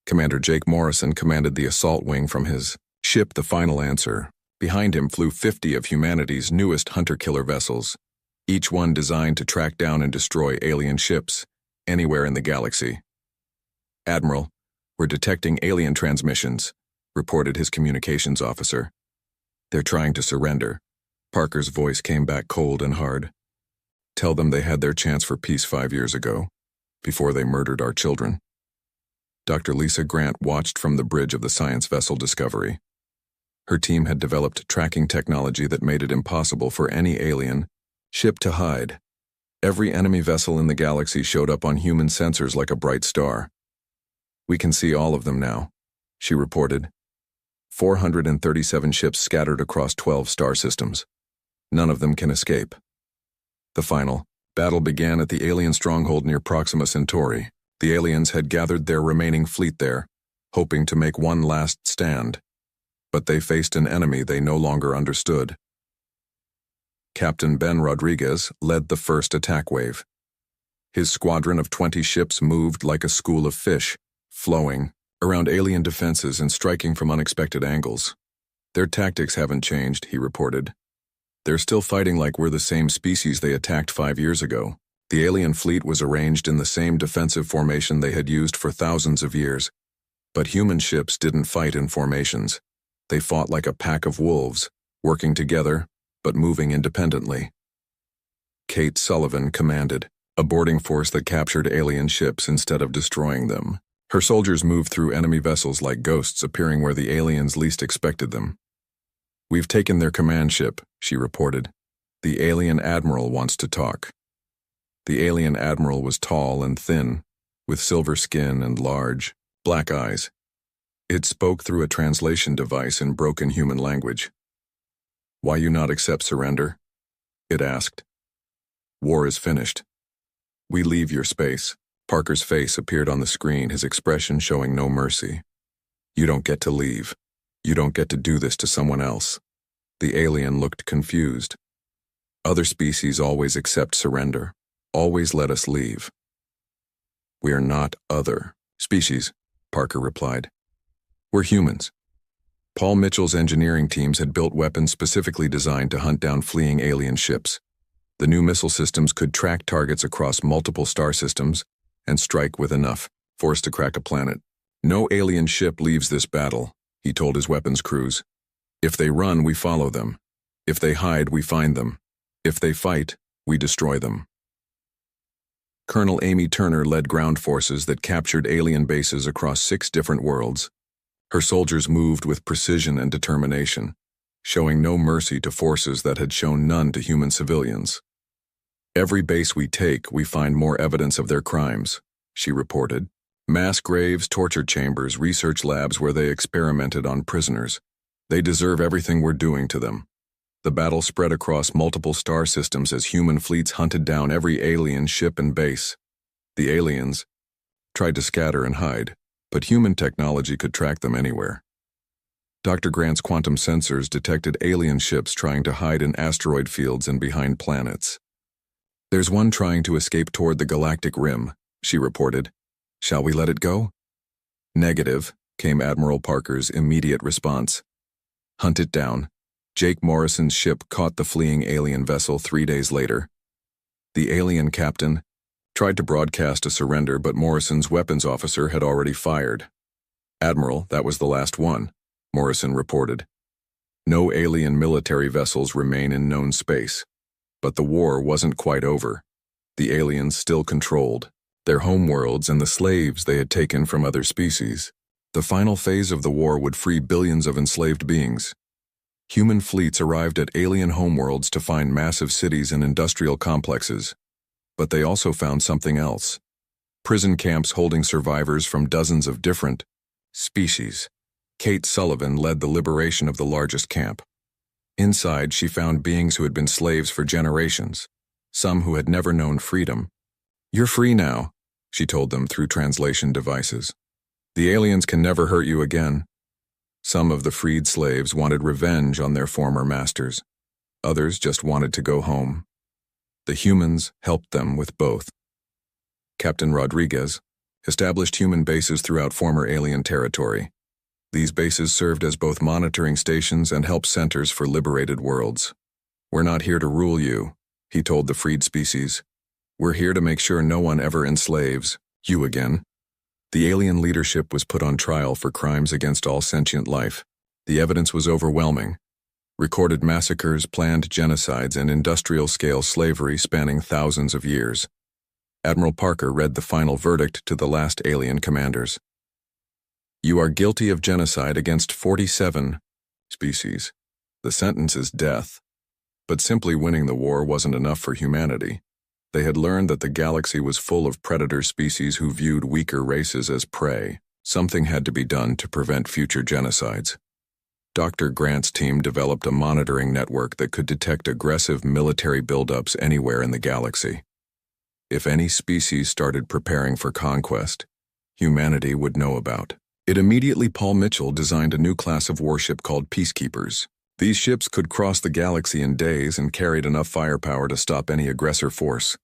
Commander Jake Morrison commanded the assault wing from his ship, the Final Answer. Behind him flew 50 of humanity's newest hunter-killer vessels. each one designed to track down and destroy alien ships anywhere in the galaxy. "Admiral, we're detecting alien transmissions," reported his communications officer. "They're trying to surrender." Parker's voice came back cold and hard. "Tell them they had their chance for peace 5 years ago, before they murdered our children." Dr. Lisa Grant watched from the bridge of the science vessel Discovery. Her team had developed tracking technology that made it impossible for any alien ship to hide. Every enemy vessel in the galaxy showed up on human sensors like a bright star. "We can see all of them now," she reported. 437 ships scattered across 12 star systems. None of them can escape. The final battle began at the alien stronghold near Proxima Centauri. The aliens had gathered their remaining fleet there, hoping to make one last stand. But they faced an enemy they no longer understood. Captain Ben Rodriguez led the first attack wave. His squadron of 20 ships moved like a school of fish, flowing around alien defenses and striking from unexpected angles. "Their tactics haven't changed," he reported. "They're still fighting like we're the same species they attacked 5 years ago." The alien fleet was arranged in the same defensive formation they had used for thousands of years. But human ships didn't fight in formations. They fought like a pack of wolves, working together, but moving independently. Kate Sullivan commanded a boarding force that captured alien ships instead of destroying them. Her soldiers moved through enemy vessels like ghosts, appearing where the aliens least expected them. "We've taken their command ship," she reported. "The alien admiral wants to talk." The alien admiral was tall and thin, with silver skin and large, black eyes. It spoke through a translation device in broken human language. "Why you not accept surrender?" it asked. "War is finished. We leave your space." Parker's face appeared on the screen, his expression showing no mercy. "You don't get to leave. You don't get to do this to someone else." The alien looked confused. "Other species always accept surrender. Always let us leave." "We are not other species," Parker replied. "We're humans." Paul Mitchell's engineering teams had built weapons specifically designed to hunt down fleeing alien ships. The new missile systems could track targets across multiple star systems and strike with enough force to crack a planet. "No alien ship leaves this battle," he told his weapons crews. "If they run, we follow them. If they hide, we find them. If they fight, we destroy them." Colonel Amy Turner led ground forces that captured alien bases across 6 different worlds. Her soldiers moved with precision and determination, showing no mercy to forces that had shown none to human civilians. "Every base we take, we find more evidence of their crimes," she reported. "Mass graves, torture chambers, research labs where they experimented on prisoners. They deserve everything we're doing to them." The battle spread across multiple star systems as human fleets hunted down every alien ship and base. The aliens tried to scatter and hide, but human technology could track them anywhere. Dr. Grant's quantum sensors detected alien ships trying to hide in asteroid fields and behind planets. "There's one trying to escape toward the galactic rim," she reported. "Shall we let it go?" "Negative," came Admiral Parker's immediate response. "Hunt it down." Jake Morrison's ship caught the fleeing alien vessel 3 days later. The alien captain tried to broadcast a surrender, but Morrison's weapons officer had already fired. "Admiral, that was the last one," Morrison reported. "No alien military vessels remain in known space." But the war wasn't quite over. The aliens still controlled their homeworlds and the slaves they had taken from other species. The final phase of the war would free billions of enslaved beings. Human fleets arrived at alien homeworlds to find massive cities and industrial complexes. But they also found something else. Prison camps holding survivors from dozens of different species. Kate Sullivan led the liberation of the largest camp. Inside, she found beings who had been slaves for generations, some who had never known freedom. "You're free now," she told them through translation devices. "The aliens can never hurt you again." Some of the freed slaves wanted revenge on their former masters. Others just wanted to go home. The humans helped them with both. Captain Rodriguez established human bases throughout former alien territory. These bases served as both monitoring stations and help centers for liberated worlds. "We're not here to rule you," he told the freed species. "We're here to make sure no one ever enslaves you again." The alien leadership was put on trial for crimes against all sentient life. The evidence was overwhelming. Recorded massacres, planned genocides, and industrial-scale slavery spanning thousands of years. Admiral Parker read the final verdict to the last alien commanders. "You are guilty of genocide against 47 species. The sentence is death." But simply winning the war wasn't enough for humanity. They had learned that the galaxy was full of predator species who viewed weaker races as prey. Something had to be done to prevent future genocides. Dr. Grant's team developed a monitoring network that could detect aggressive military buildups anywhere in the galaxy. If any species started preparing for conquest, humanity would know about it. Immediately, Paul Mitchell designed a new class of warship called Peacekeepers. These ships could cross the galaxy in days and carried enough firepower to stop any aggressor force.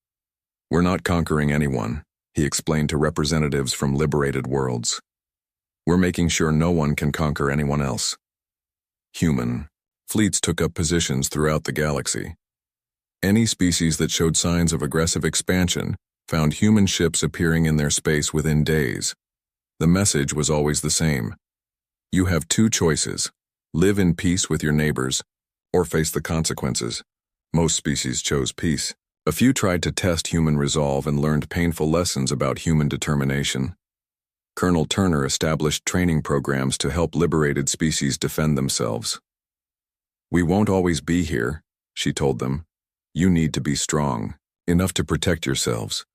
"We're not conquering anyone," he explained to representatives from liberated worlds. "We're making sure no one can conquer anyone else." Human fleets took up positions throughout the galaxy. Any species that showed signs of aggressive expansion found human ships appearing in their space within days. The message was always the same. You have two choices: live in peace with your neighbors, or face the consequences. Most species chose peace. A few tried to test human resolve and learned painful lessons about human determination. Colonel Turner established training programs to help liberated species defend themselves. "We won't always be here," she told them. "You need to be strong, enough to protect yourselves."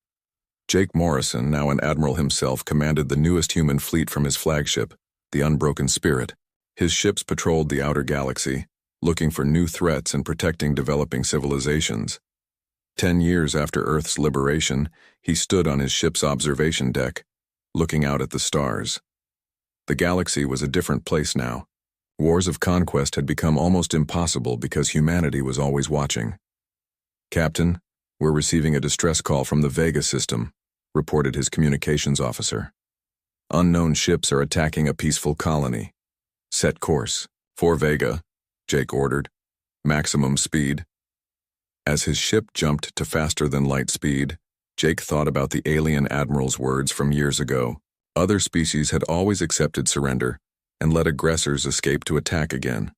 Jake Morrison, now an admiral himself, commanded the newest human fleet from his flagship, the Unbroken Spirit. His ships patrolled the outer galaxy, looking for new threats and protecting developing civilizations. 10 years after Earth's liberation, he stood on his ship's observation deck, looking out at the stars. The galaxy was a different place now. Wars of conquest had become almost impossible because humanity was always watching. "Captain, we're receiving a distress call from the Vega system," reported his communications officer. "Unknown ships are attacking a peaceful colony. Set course for Vega," Jake ordered. "Maximum speed." As his ship jumped to faster-than-light speed, Jake thought about the alien admiral's words from years ago. Other species had always accepted surrender and let aggressors escape to attack again.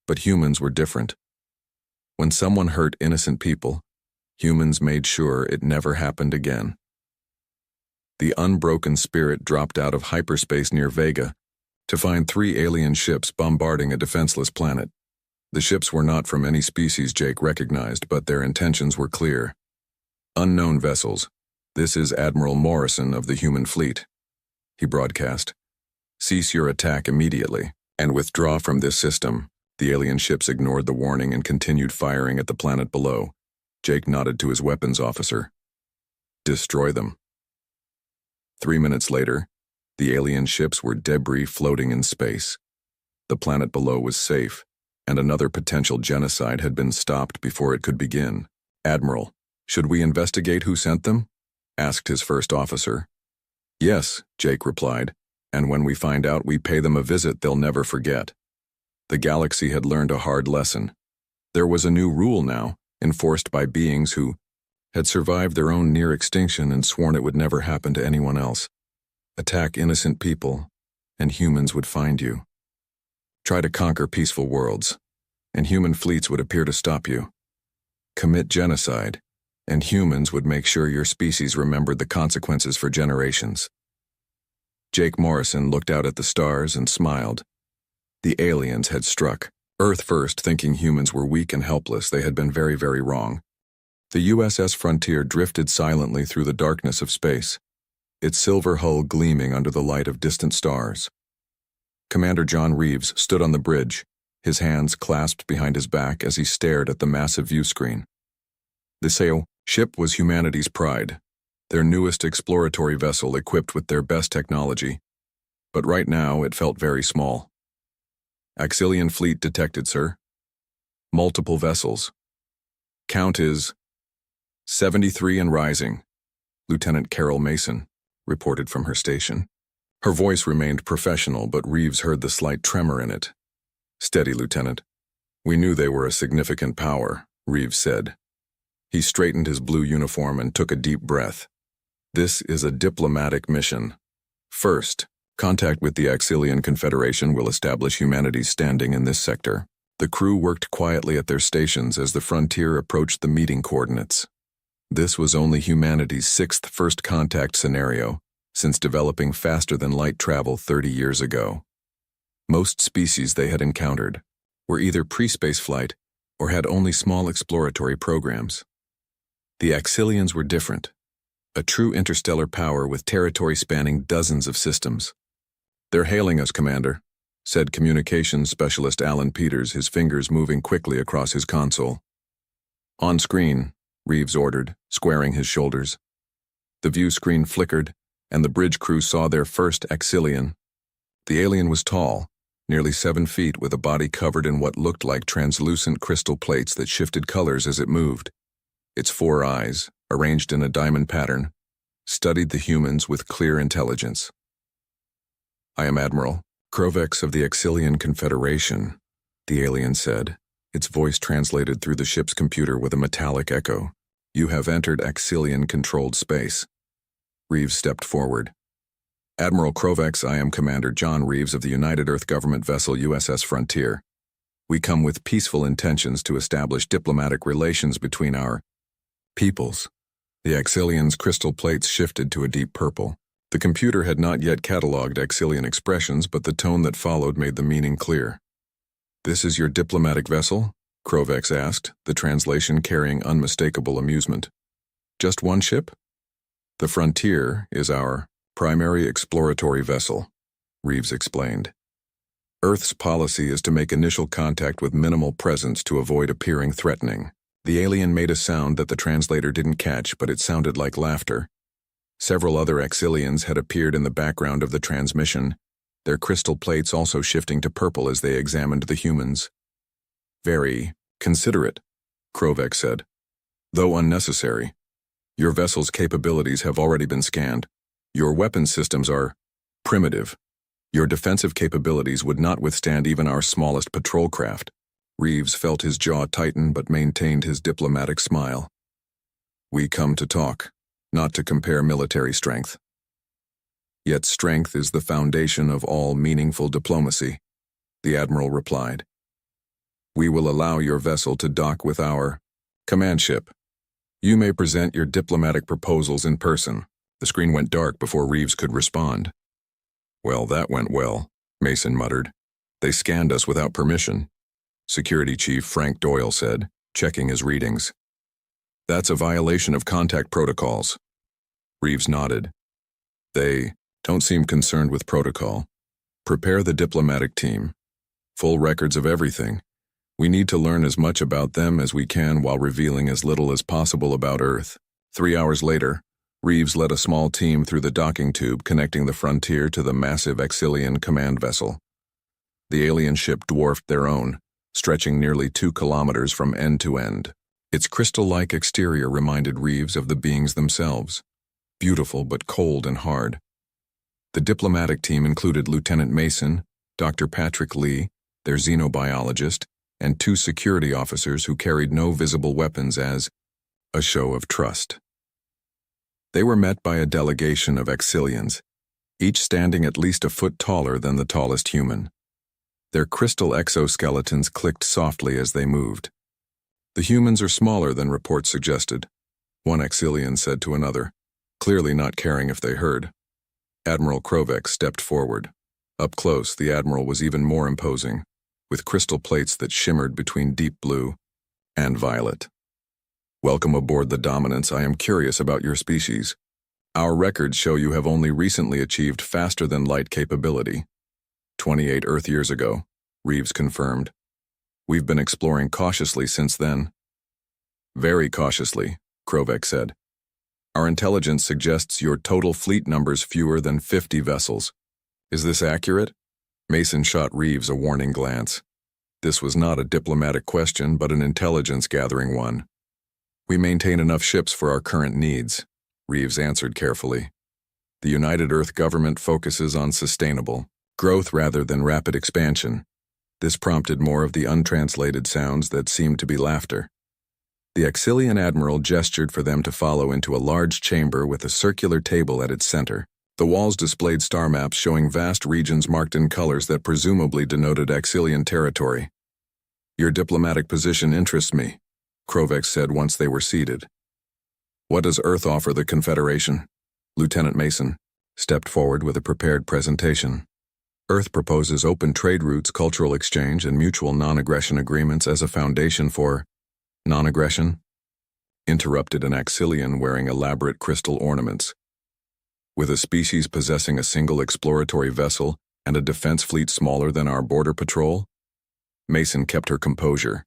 But humans were different. When someone hurt innocent people, humans made sure it never happened again. The Unbroken Spirit dropped out of hyperspace near Vega to find 3 alien ships bombarding a defenseless planet. The ships were not from any species Jake recognized, but their intentions were clear. "Unknown vessels. This is Admiral Morrison of the human fleet," he broadcast. "Cease your attack immediately and withdraw from this system." The alien ships ignored the warning and continued firing at the planet below. Jake nodded to his weapons officer. "Destroy them." 3 minutes later, the alien ships were debris floating in space. The planet below was safe, and another potential genocide had been stopped before it could begin. "Admiral, should we investigate who sent them?" asked his first officer. "Yes," Jake replied, "and when we find out, we pay them a visit they'll never forget." The galaxy had learned a hard lesson. There was a new rule now, enforced by beings who had survived their own near extinction and sworn it would never happen to anyone else. Attack innocent people, and humans would find you. Try to conquer peaceful worlds, and human fleets would appear to stop you. Commit genocide, and humans would make sure your species remembered the consequences for generations. Jake Morrison looked out at the stars and smiled. The aliens had struck Earth first, thinking humans were weak and helpless. They had been very, very wrong. The USS Frontier drifted silently through the darkness of space, its silver hull gleaming under the light of distant stars. Commander John Reeves stood on the bridge, his hands clasped behind his back as he stared at the massive view screen. The SCI-FI ship was humanity's pride, their newest exploratory vessel equipped with their best technology. But right now it felt very small. "Axilian fleet detected, sir. Multiple vessels. Count is 73 and rising," Lieutenant Carol Mason reported from her station. Her voice remained professional, but Reeves heard the slight tremor in it. "Steady, Lieutenant. We knew they were a significant power," Reeves said. He straightened his blue uniform and took a deep breath. This is a diplomatic mission. First, contact with the Axilian Confederation will establish humanity's standing in this sector. The crew worked quietly at their stations as the frontier approached the meeting coordinates. This was only humanity's sixth first contact scenario since developing faster-than-light travel 30 years ago. Most species they had encountered were either pre-space flight or had only small exploratory programs. The Axilians were different, a true interstellar power with territory spanning dozens of systems. "They're hailing us, Commander," said communications specialist Alan Peters, his fingers moving quickly across his console. "On screen," Reeves ordered, squaring his shoulders. The view screen flickered, and the bridge crew saw their first Axilian. The alien was tall, nearly 7 feet, with a body covered in what looked like translucent crystal plates that shifted colors as it moved. Its 4 eyes, arranged in a diamond pattern, studied the humans with clear intelligence. "I am Admiral Krovex of the Axilian Confederation," the alien said, its voice translated through the ship's computer with a metallic echo. "You have entered Axilian-controlled space." Reeves stepped forward. "Admiral Krovex, I am Commander John Reeves of the United Earth Government vessel USS Frontier. We come with peaceful intentions to establish diplomatic relations between our peoples." The Axilian's crystal plates shifted to a deep purple. The computer had not yet cataloged Axilian expressions, but the tone that followed made the meaning clear. "This is your diplomatic vessel?" Krovex asked, the translation carrying unmistakable amusement. "Just one ship?" "The Frontier is our primary exploratory vessel," Reeves explained. "Earth's policy is to make initial contact with minimal presence to avoid appearing threatening." The alien made a sound that the translator didn't catch, but it sounded like laughter. Several other Axilians had appeared in the background of the transmission, their crystal plates also shifting to purple as they examined the humans. "Very considerate," Krovex said. "Though unnecessary. Your vessel's capabilities have already been scanned. Your weapon systems are primitive. Your defensive capabilities would not withstand even our smallest patrol craft." Reeves felt his jaw tighten but maintained his diplomatic smile. "We come to talk, not to compare military strength. Yet strength is the foundation of all meaningful diplomacy," the Admiral replied. "We will allow your vessel to dock with our command ship. You may present your diplomatic proposals in person." The screen went dark before Reeves could respond. "Well, that went well," Mason muttered. "They scanned us without permission," Security Chief Frank Doyle said, checking his readings. "That's a violation of contact protocols." Reeves nodded. "They don't seem concerned with protocol. Prepare the diplomatic team. Full records of everything. We need to learn as much about them as we can while revealing as little as possible about Earth." 3 hours later, Reeves led a small team through the docking tube connecting the Frontier to the massive Axilian command vessel. The alien ship dwarfed their own, stretching nearly 2 kilometers from end to end. Its crystal-like exterior reminded Reeves of the beings themselves, beautiful but cold and hard. The diplomatic team included Lieutenant Mason, Dr. Patrick Lee, their xenobiologist, and 2 security officers who carried no visible weapons as a show of trust. They were met by a delegation of Axilians, each standing at least a foot taller than the tallest human. Their crystal exoskeletons clicked softly as they moved. "The humans are smaller than reports suggested," one Axilian said to another, clearly not caring if they heard. Admiral Krovex stepped forward. Up close, the Admiral was even more imposing, with crystal plates that shimmered between deep blue and violet. "Welcome aboard the Dominance. I am curious about your species. Our records show you have only recently achieved faster-than-light capability." 28 Earth years ago, Reeves confirmed. "We've been exploring cautiously since then." "Very cautiously," Krovex said. "Our intelligence suggests your total fleet numbers fewer than 50 vessels. Is this accurate?" Mason shot Reeves a warning glance. This was not a diplomatic question, but an intelligence-gathering one. "We maintain enough ships for our current needs," Reeves answered carefully. "The United Earth government focuses on sustainable growth rather than rapid expansion." This prompted more of the untranslated sounds that seemed to be laughter. The Exilian admiral gestured for them to follow into a large chamber with a circular table at its center. The walls displayed star maps showing vast regions marked in colors that presumably denoted Exilian territory. "Your diplomatic position interests me," Krovex said once they were seated. "What does Earth offer the Confederation?" Lieutenant Mason stepped forward with a prepared presentation. "Earth proposes open trade routes, cultural exchange, and mutual non-aggression agreements as a foundation for—" "Non-aggression?" interrupted an Exilian wearing elaborate crystal ornaments. "With a species possessing a single exploratory vessel and a defense fleet smaller than our border patrol?" Mason kept her composure.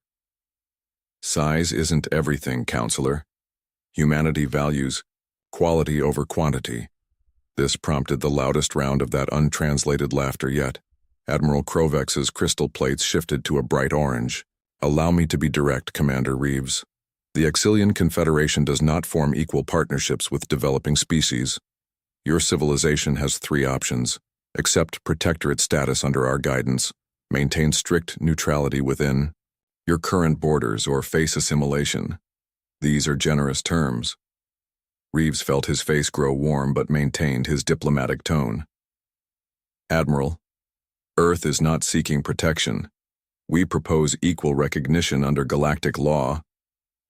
"Size isn't everything, Counselor. Humanity values quality over quantity." This prompted the loudest round of that untranslated laughter yet. Admiral Krovex's crystal plates shifted to a bright orange. "Allow me to be direct, Commander Reeves. The Exilian Confederation does not form equal partnerships with developing species. Your civilization has 3 options: accept protectorate status under our guidance, maintain strict neutrality within your current borders, or face assimilation. These are generous terms." Reeves felt his face grow warm but maintained his diplomatic tone. "Admiral, Earth is not seeking protection. We propose equal recognition under galactic law."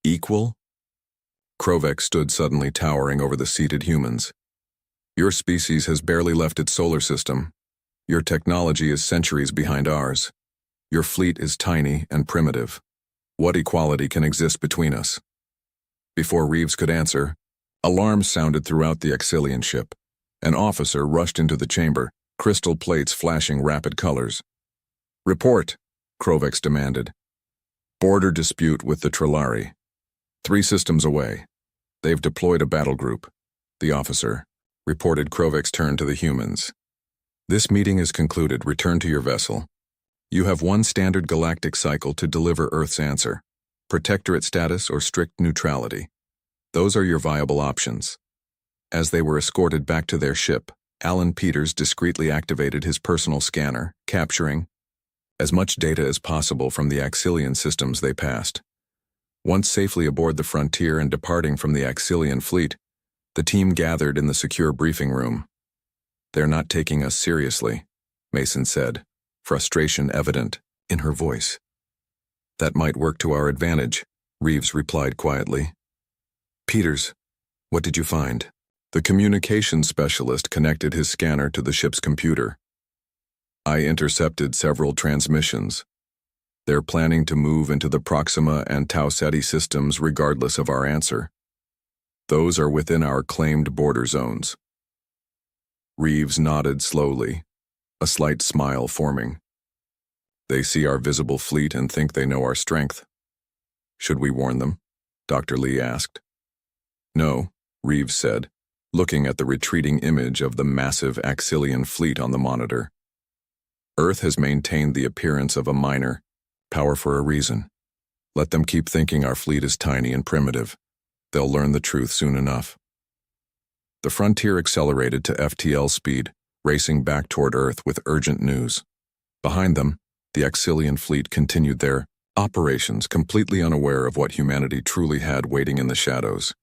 "Equal?" Krovex stood suddenly towering over the seated humans. "Your species has barely left its solar system. Your technology is centuries behind ours. Your fleet is tiny and primitive. What equality can exist between us?" Before Reeves could answer, alarms sounded throughout the Exilian ship. An officer rushed into the chamber, crystal plates flashing rapid colors. "Report," Krovex demanded. "Border dispute with the Trillari. 3 systems away. They've deployed a battle group." The officer reported. Krovex turned to the humans. "This meeting is concluded. Return to your vessel. You have 1 standard galactic cycle to deliver Earth's answer: protectorate status or strict neutrality. Those are your viable options." As they were escorted back to their ship, Alan Peters discreetly activated his personal scanner, capturing as much data as possible from the Exilian systems they passed. Once safely aboard the Frontier and departing from the Exilian fleet, the team gathered in the secure briefing room. "They're not taking us seriously," Mason said, frustration evident in her voice. "That might work to our advantage," Reeves replied quietly. "Peters, what did you find?" The communications specialist connected his scanner to the ship's computer. "I intercepted several transmissions. They're planning to move into the Proxima and Tau Ceti systems regardless of our answer. Those are within our claimed border zones." Reeves nodded slowly, a slight smile forming. "They see our visible fleet and think they know our strength. Should we warn them?" Dr. Lee asked. "No," Reeves said, looking at the retreating image of the massive Exilian fleet on the monitor. "Earth has maintained the appearance of a minor power for a reason. Let them keep thinking our fleet is tiny and primitive. They'll learn the truth soon enough." The Frontier accelerated to FTL speed, racing back toward Earth with urgent news. Behind them, the Exilian fleet continued their operations, completely unaware of what humanity truly had waiting in the shadows.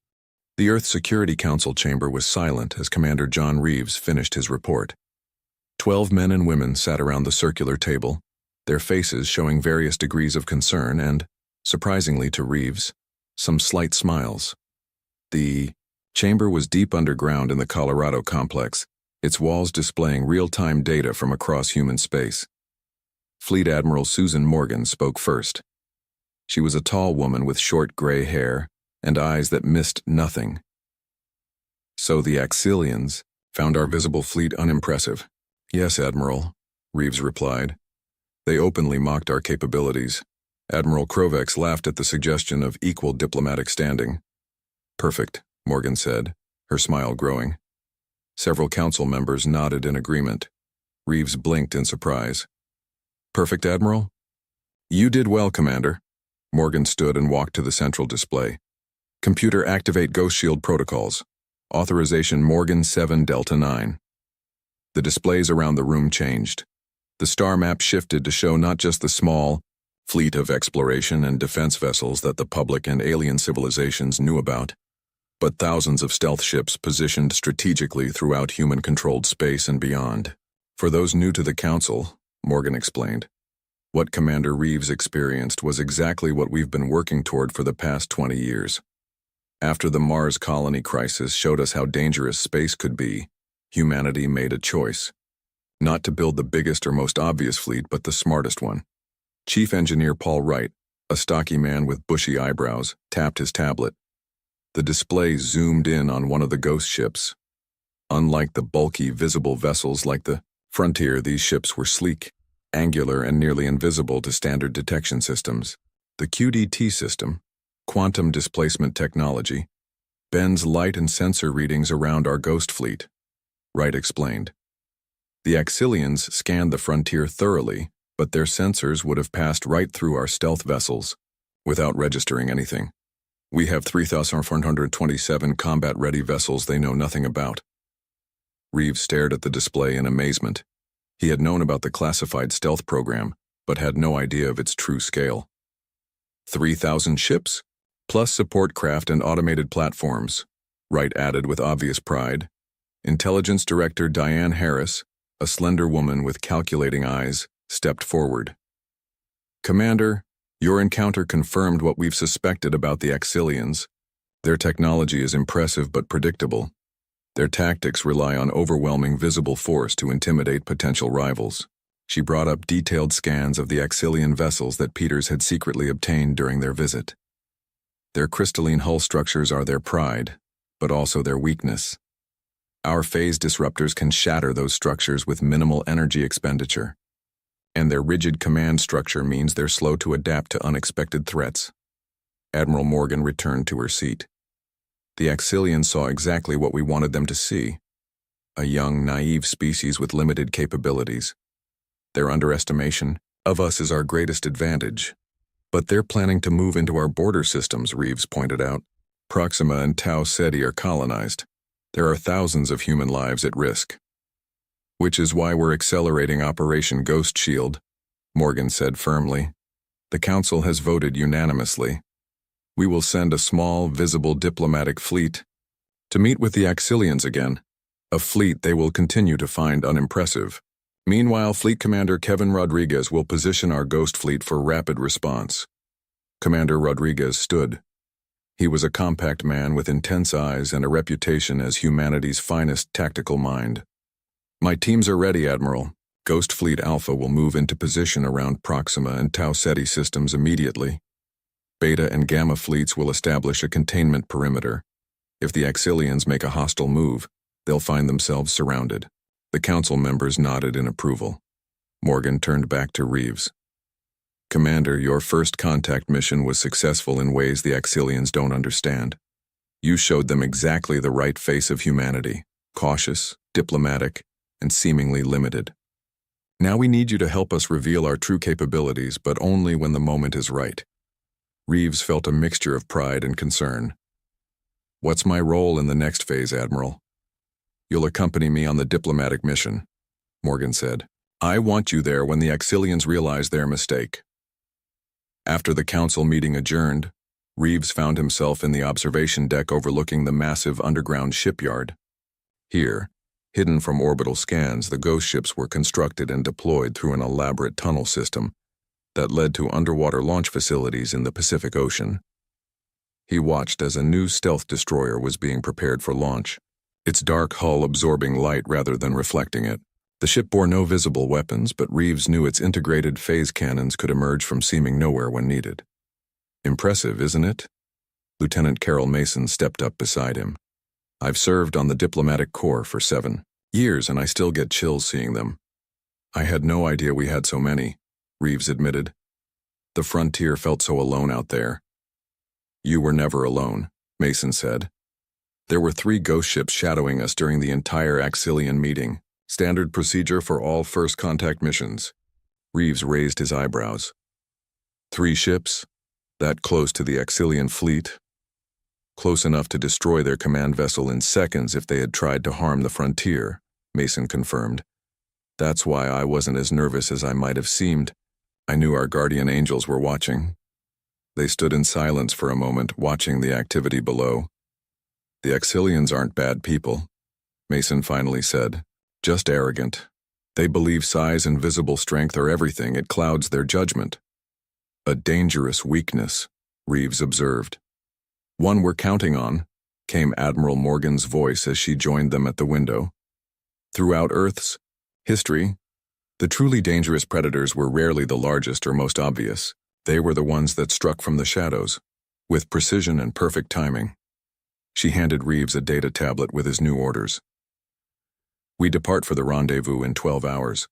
The Earth Security Council chamber was silent as Commander John Reeves finished his report. 12 men and women sat around the circular table, their faces showing various degrees of concern and, surprisingly to Reeves, some slight smiles. The chamber was deep underground in the Colorado complex, its walls displaying real-time data from across human space. Fleet Admiral Susan Morgan spoke first. She was a tall woman with short gray hair and eyes that missed nothing. "So the Exilians found our visible fleet unimpressive." "Yes, Admiral," Reeves replied. "They openly mocked our capabilities." Admiral Krovex laughed at the suggestion of equal diplomatic standing. "Perfect," Morgan said, her smile growing. Several council members nodded in agreement. Reeves blinked in surprise. "Perfect, Admiral?" "You did well, Commander." Morgan stood and walked to the central display. "Computer activate Ghost Shield protocols. Authorization Morgan 7 Delta 9. The displays around the room changed. The star map shifted to show not just the small, fleet of exploration and defense vessels that the public and alien civilizations knew about, but thousands of stealth ships positioned strategically throughout human-controlled space and beyond. For those new to the Council, Morgan explained, what Commander Reeves experienced was exactly what we've been working toward for the past 20 years. After the Mars colony crisis showed us how dangerous space could be, humanity made a choice. Not to build the biggest or most obvious fleet, but the smartest one. Chief Engineer Paul Wright, a stocky man with bushy eyebrows, tapped his tablet. The display zoomed in on one of the ghost ships. Unlike the bulky, visible vessels like the Frontier, these ships were sleek, angular, and nearly invisible to standard detection systems. The QDT system, quantum displacement technology, bends light and sensor readings around our ghost fleet, Wright explained. The Axilians scanned the Frontier thoroughly, but their sensors would have passed right through our stealth vessels without registering anything. We have 3,427 combat-ready vessels they know nothing about. Reeves stared at the display in amazement. He had known about the classified stealth program, but had no idea of its true scale. 3,000 ships, plus support craft and automated platforms, Wright added with obvious pride. Intelligence Director Diane Harris, a slender woman with calculating eyes, stepped forward. Commander, your encounter confirmed what we've suspected about the Axilians. Their technology is impressive but predictable. Their tactics rely on overwhelming visible force to intimidate potential rivals. She brought up detailed scans of the Axilian vessels that Peters had secretly obtained during their visit. Their crystalline hull structures are their pride, but also their weakness. Our phase disruptors can shatter those structures with minimal energy expenditure. And their rigid command structure means they're slow to adapt to unexpected threats. Admiral Morgan returned to her seat. The Axilians saw exactly what we wanted them to see. A young, naive species with limited capabilities. Their underestimation of us is our greatest advantage. But they're planning to move into our border systems, Reeves pointed out. Proxima and Tau Ceti are colonized. There are thousands of human lives at risk. Which is why we're accelerating Operation Ghost Shield, Morgan said firmly. The Council has voted unanimously. We will send a small, visible diplomatic fleet to meet with the Axilians again, a fleet they will continue to find unimpressive. Meanwhile, Fleet Commander Kevin Rodriguez will position our Ghost Fleet for rapid response. Commander Rodriguez stood. He was a compact man with intense eyes and a reputation as humanity's finest tactical mind. My teams are ready, Admiral. Ghost Fleet Alpha will move into position around Proxima and Tau Ceti systems immediately. Beta and Gamma fleets will establish a containment perimeter. If the Axilians make a hostile move, they'll find themselves surrounded. The Council members nodded in approval. Morgan turned back to Reeves. Commander, your first contact mission was successful in ways the Axilians don't understand. You showed them exactly the right face of humanity, cautious, diplomatic, and seemingly limited. Now we need you to help us reveal our true capabilities, but only when the moment is right. Reeves felt a mixture of pride and concern. What's my role in the next phase, Admiral? You'll accompany me on the diplomatic mission, Morgan said. I want you there when the Axilians realize their mistake. After the Council meeting adjourned, Reeves found himself in the observation deck overlooking the massive underground shipyard. Here, hidden from orbital scans, the ghost ships were constructed and deployed through an elaborate tunnel system that led to underwater launch facilities in the Pacific Ocean. He watched as a new stealth destroyer was being prepared for launch, its dark hull absorbing light rather than reflecting it. The ship bore no visible weapons, but Reeves knew its integrated phase cannons could emerge from seeming nowhere when needed. Impressive, isn't it? Lieutenant Carol Mason stepped up beside him. I've served on the diplomatic corps for 7 years and I still get chills seeing them. I had no idea we had so many, Reeves admitted. The Frontier felt so alone out there. You were never alone, Mason said. There were 3 ghost ships shadowing us during the entire Axilian meeting, standard procedure for all first contact missions. Reeves raised his eyebrows. 3 ships? That close to the Axilian fleet? Close enough to destroy their command vessel in seconds if they had tried to harm the Frontier, Mason confirmed. That's why I wasn't as nervous as I might have seemed. I knew our guardian angels were watching. They stood in silence for a moment, watching the activity below. The Exilians aren't bad people, Mason finally said, just arrogant. They believe size and visible strength are everything. It clouds their judgment. A dangerous weakness, Reeves observed. One we're counting on, came Admiral Morgan's voice as she joined them at the window. Throughout Earth's history, the truly dangerous predators were rarely the largest or most obvious. They were the ones that struck from the shadows, with precision and perfect timing. She handed Reeves a data tablet with his new orders. We depart for the rendezvous in 12 hours.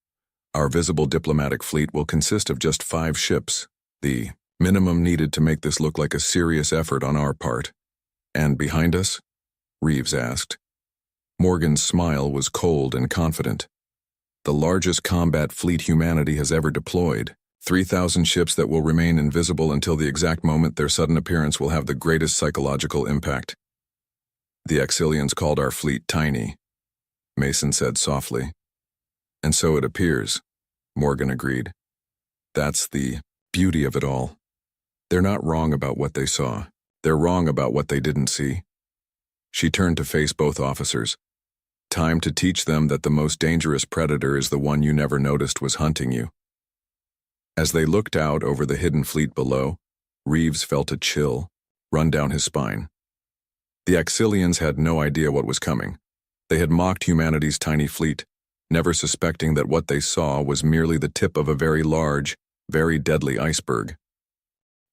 Our visible diplomatic fleet will consist of just 5 ships, the minimum needed to make this look like a serious effort on our part. And behind us? Reeves asked. Morgan's smile was cold and confident. The largest combat fleet humanity has ever deployed. 3,000 ships that will remain invisible until the exact moment their sudden appearance will have the greatest psychological impact. The Exilians called our fleet tiny, Mason said softly. And so it appears, Morgan agreed. That's the beauty of it all. They're not wrong about what they saw. They're wrong about what they didn't see. She turned to face both officers. Time to teach them that the most dangerous predator is the one you never noticed was hunting you. As they looked out over the hidden fleet below, Reeves felt a chill run down his spine. The Exilians had no idea what was coming. They had mocked humanity's tiny fleet, never suspecting that what they saw was merely the tip of a very large, very deadly iceberg.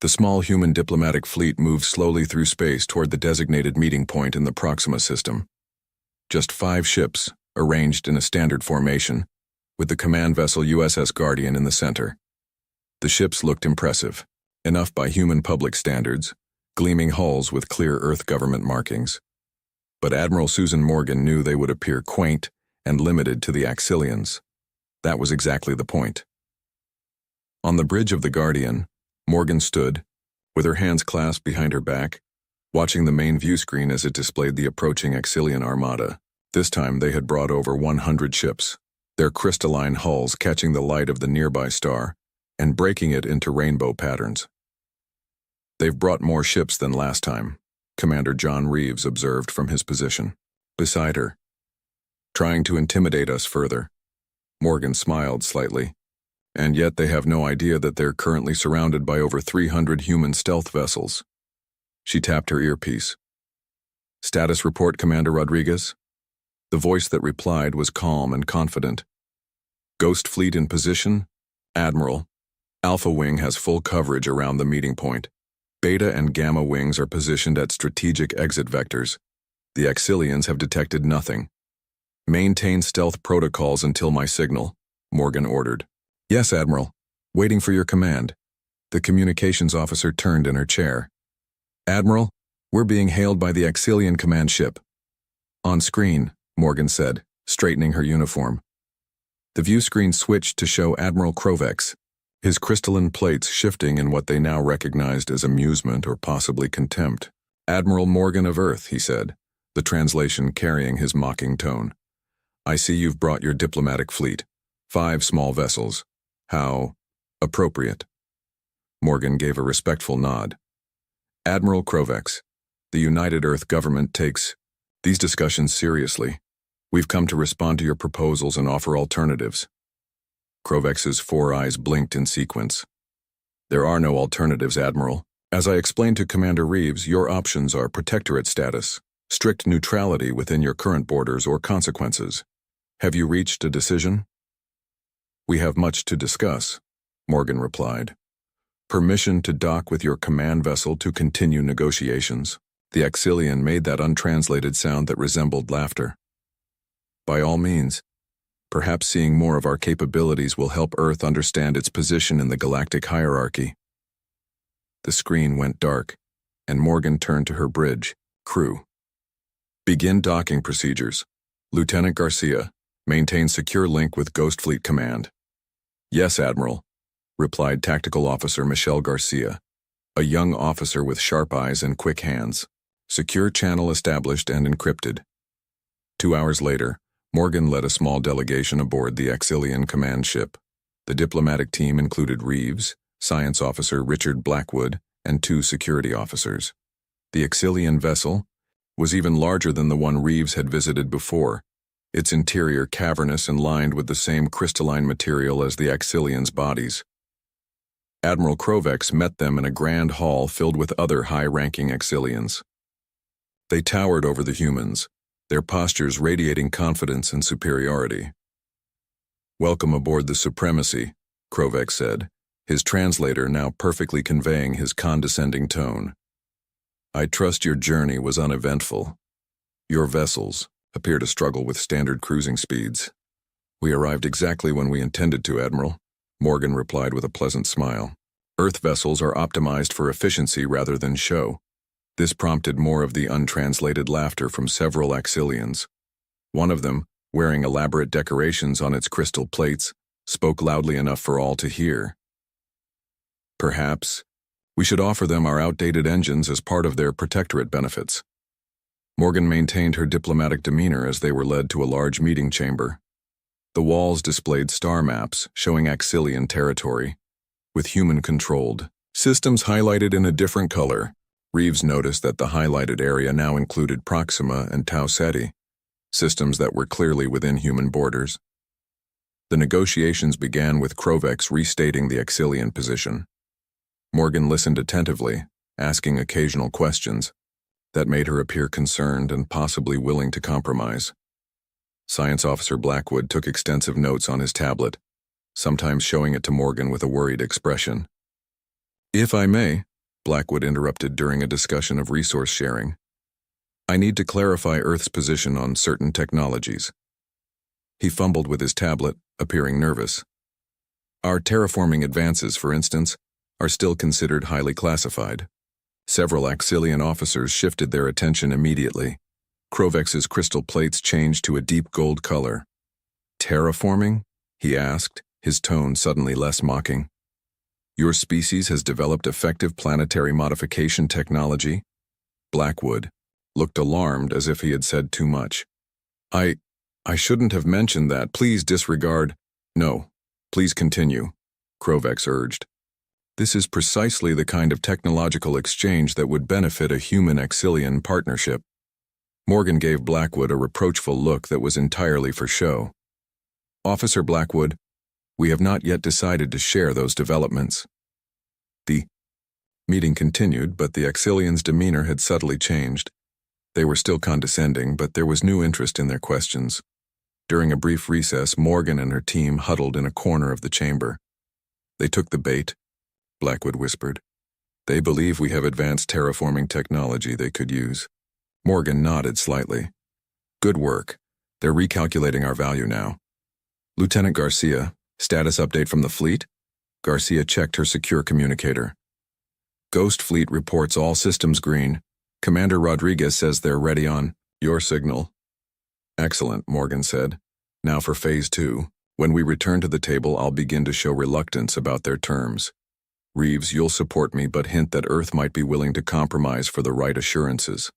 The small human diplomatic fleet moved slowly through space toward the designated meeting point in the Proxima system. Just 5 ships, arranged in a standard formation, with the command vessel USS Guardian in the center. The ships looked impressive, enough by human public standards, gleaming hulls with clear Earth government markings. But Admiral Susan Morgan knew they would appear quaint and limited to the Exilians. That was exactly the point. On the bridge of the Guardian, Morgan stood, with her hands clasped behind her back, watching the main view screen as it displayed the approaching Exilian armada. This time they had brought over 100 ships, their crystalline hulls catching the light of the nearby star and breaking it into rainbow patterns. They've brought more ships than last time, Commander John Reeves observed from his position beside her. Trying to intimidate us further. Morgan smiled slightly. And yet they have no idea that they're currently surrounded by over 300 human stealth vessels. She tapped her earpiece. Status report, Commander Rodriguez? The voice that replied was calm and confident. Ghost fleet in position? Admiral. Alpha Wing has full coverage around the meeting point. Beta and Gamma Wings are positioned at strategic exit vectors. The Exilians have detected nothing. Maintain stealth protocols until my signal, Morgan ordered. Yes, Admiral. Waiting for your command. The communications officer turned in her chair. Admiral, we're being hailed by the Exilian command ship. On screen, Morgan said, straightening her uniform. The view screen switched to show Admiral Krovex, his crystalline plates shifting in what they now recognized as amusement or possibly contempt. Admiral Morgan of Earth, he said, the translation carrying his mocking tone. I see you've brought your diplomatic fleet. 5 small vessels. How appropriate. Morgan gave a respectful nod. Admiral Krovex, the United Earth government takes these discussions seriously. We've come to respond to your proposals and offer alternatives. Krovex's 4 eyes blinked in sequence. There are no alternatives, Admiral. As I explained to Commander Reeves, your options are protectorate status, strict neutrality within your current borders, or consequences. Have you reached a decision? We have much to discuss, Morgan replied. Permission to dock with your command vessel to continue negotiations. The Exilian made that untranslated sound that resembled laughter. By all means. Perhaps seeing more of our capabilities will help Earth understand its position in the galactic hierarchy. The screen went dark, and Morgan turned to her bridge. Crew. Begin docking procedures. Lieutenant Garcia, maintain secure link with Ghost Fleet Command. Yes, Admiral, replied Tactical Officer Michelle Garcia, a young officer with sharp eyes and quick hands. Secure channel established and encrypted. 2 hours later, Morgan led a small delegation aboard the Exilian command ship. The diplomatic team included Reeves, Science Officer Richard Blackwood, and 2 security officers. The Axilian vessel was even larger than the one Reeves had visited before, its interior cavernous and lined with the same crystalline material as the Axilians' bodies. Admiral Krovex met them in a grand hall filled with other high-ranking Axilians. They towered over the humans, their postures radiating confidence and superiority. "Welcome aboard the Supremacy," Krovex said, his translator now perfectly conveying his condescending tone. "I trust your journey was uneventful. Your vessels appear to struggle with standard cruising speeds." "We arrived exactly when we intended to, Admiral," Morgan replied with a pleasant smile. "Earth vessels are optimized for efficiency rather than show." This prompted more of the untranslated laughter from several Axilians. One of them, wearing elaborate decorations on its crystal plates, spoke loudly enough for all to hear. "Perhaps we should offer them our outdated engines as part of their protectorate benefits." Morgan maintained her diplomatic demeanor as they were led to a large meeting chamber. The walls displayed star maps showing Axilian territory, with human-controlled systems highlighted in a different color. Reeves noticed that the highlighted area now included Proxima and Tau Ceti, systems that were clearly within human borders. The negotiations began with Krovex restating the Axilian position. Morgan listened attentively, asking occasional questions that made her appear concerned and possibly willing to compromise. Science Officer Blackwood took extensive notes on his tablet, sometimes showing it to Morgan with a worried expression. "If I may," Blackwood interrupted during a discussion of resource sharing, "I need to clarify Earth's position on certain technologies." He fumbled with his tablet, appearing nervous. "Our terraforming advances, for instance, are still considered highly classified." Several Axilian officers shifted their attention immediately. Krovex's crystal plates changed to a deep gold color. "Terraforming?" he asked, his tone suddenly less mocking. "Your species has developed effective planetary modification technology?" Blackwood looked alarmed as if he had said too much. I shouldn't have mentioned that. Please disregard." "No, please continue," Krovex urged. "This is precisely the kind of technological exchange that would benefit a human-Axilian partnership." Morgan gave Blackwood a reproachful look that was entirely for show. "Officer Blackwood, we have not yet decided to share those developments." The meeting continued, but the Axilians' demeanor had subtly changed. They were still condescending, but there was new interest in their questions. During a brief recess, Morgan and her team huddled in a corner of the chamber. "They took the bait," Blackwood whispered. "They believe we have advanced terraforming technology they could use." Morgan nodded slightly. "Good work. They're recalculating our value now." "Lieutenant Garcia, status update from the fleet?" Garcia checked her secure communicator. "Ghost Fleet reports all systems green. Commander Rodriguez says they're ready on your signal." "Excellent," Morgan said. "Now for Phase 2. When we return to the table, I'll begin to show reluctance about their terms. Reeves, you'll support me, but hint that Earth might be willing to compromise for the right assurances."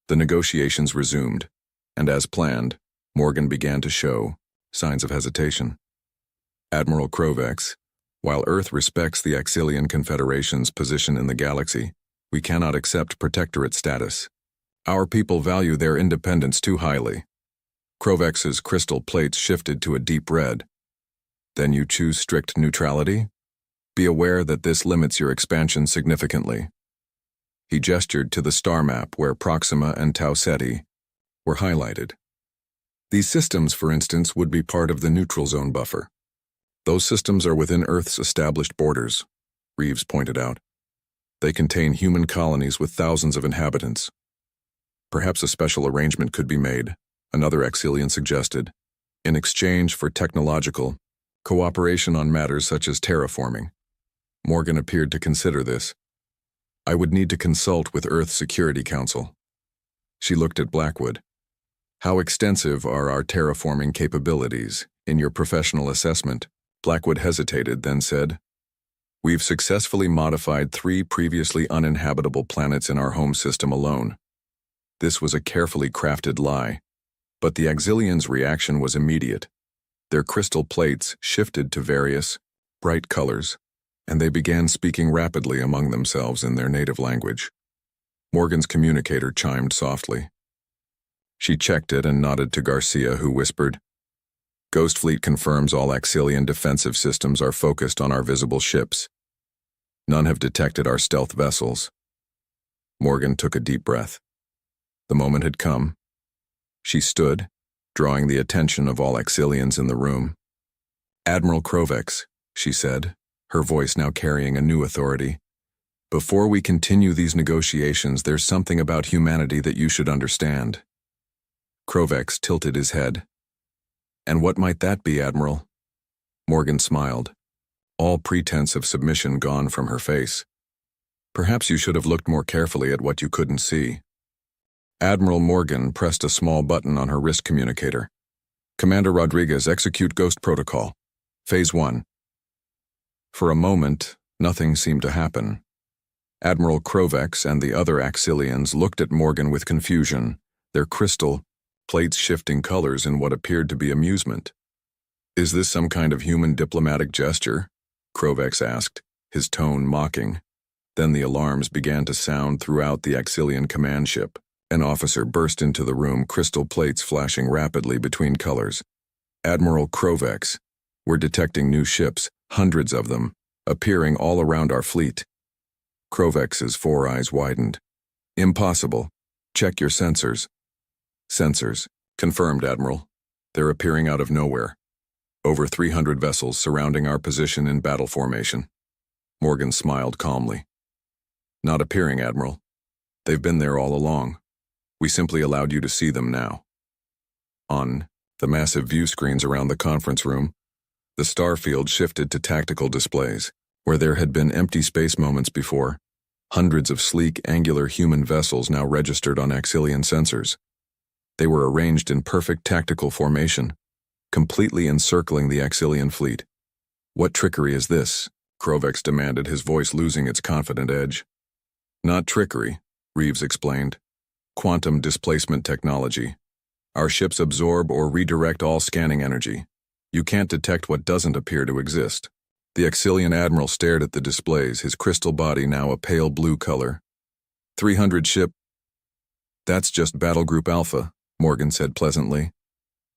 The negotiations resumed, and as planned, Morgan began to show signs of hesitation. "Admiral Krovex, while Earth respects the Axilian Confederation's position in the galaxy, we cannot accept protectorate status. Our people value their independence too highly." Krovex's crystal plates shifted to a deep red. "Then you choose strict neutrality? Be aware that this limits your expansion significantly." He gestured to the star map where Proxima and Tau Ceti were highlighted. "These systems, for instance, would be part of the neutral zone buffer. Those systems are within Earth's established borders," Reeves pointed out. "They contain human colonies with thousands of inhabitants. Perhaps a special arrangement could be made," another Axilian suggested, "in exchange for technological cooperation on matters such as terraforming." Morgan appeared to consider this. "I would need to consult with Earth Security Council." She looked at Blackwood. "How extensive are our terraforming capabilities in your professional assessment?" Blackwood hesitated, then said, "We've successfully modified 3 previously uninhabitable planets in our home system alone." This was a carefully crafted lie, but the Axilians' reaction was immediate. Their crystal plates shifted to various, bright colors, and they began speaking rapidly among themselves in their native language. Morgan's communicator chimed softly. She checked it and nodded to Garcia, who whispered, "Ghost Fleet confirms all Axilian defensive systems are focused on our visible ships. None have detected our stealth vessels." Morgan took a deep breath. The moment had come. She stood, drawing the attention of all Axilians in the room. "Admiral Krovex," she said, her voice now carrying a new authority. "Before we continue these negotiations, there's something about humanity that you should understand." Krovex tilted his head. "And what might that be, Admiral?" Morgan smiled, all pretense of submission gone from her face. "Perhaps you should have looked more carefully at what you couldn't see." Admiral Morgan pressed a small button on her wrist communicator. "Commander Rodriguez, execute Ghost Protocol. Phase 1. For a moment, nothing seemed to happen. Admiral Krovex and the other Axilians looked at Morgan with confusion, their crystal plates shifting colors in what appeared to be amusement. "Is this some kind of human diplomatic gesture?" Krovex asked, his tone mocking. Then the alarms began to sound throughout the Axilian command ship. An officer burst into the room, crystal plates flashing rapidly between colors. "Admiral Krovex, we're detecting new ships, hundreds of them, appearing all around our fleet." Krovex's four eyes widened. "Impossible. Check your sensors." "Sensors. Confirmed, Admiral. They're appearing out of nowhere. Over 300 vessels surrounding our position in battle formation." Morgan smiled calmly. "Not appearing, Admiral. They've been there all along. We simply allowed you to see them now." On the massive view screens around the conference room, the star field shifted to tactical displays, where there had been empty space moments before. Hundreds of sleek, angular human vessels now registered on Axilian sensors. They were arranged in perfect tactical formation, completely encircling the Axilian fleet. "What trickery is this?" Krovex demanded, his voice losing its confident edge. "Not trickery," Reeves explained. "Quantum displacement technology. Our ships absorb or redirect all scanning energy. You can't detect what doesn't appear to exist." The Axilian admiral stared at the displays, his crystal body now a pale blue color. 300 ship. "That's just Battle Group Alpha," Morgan said pleasantly.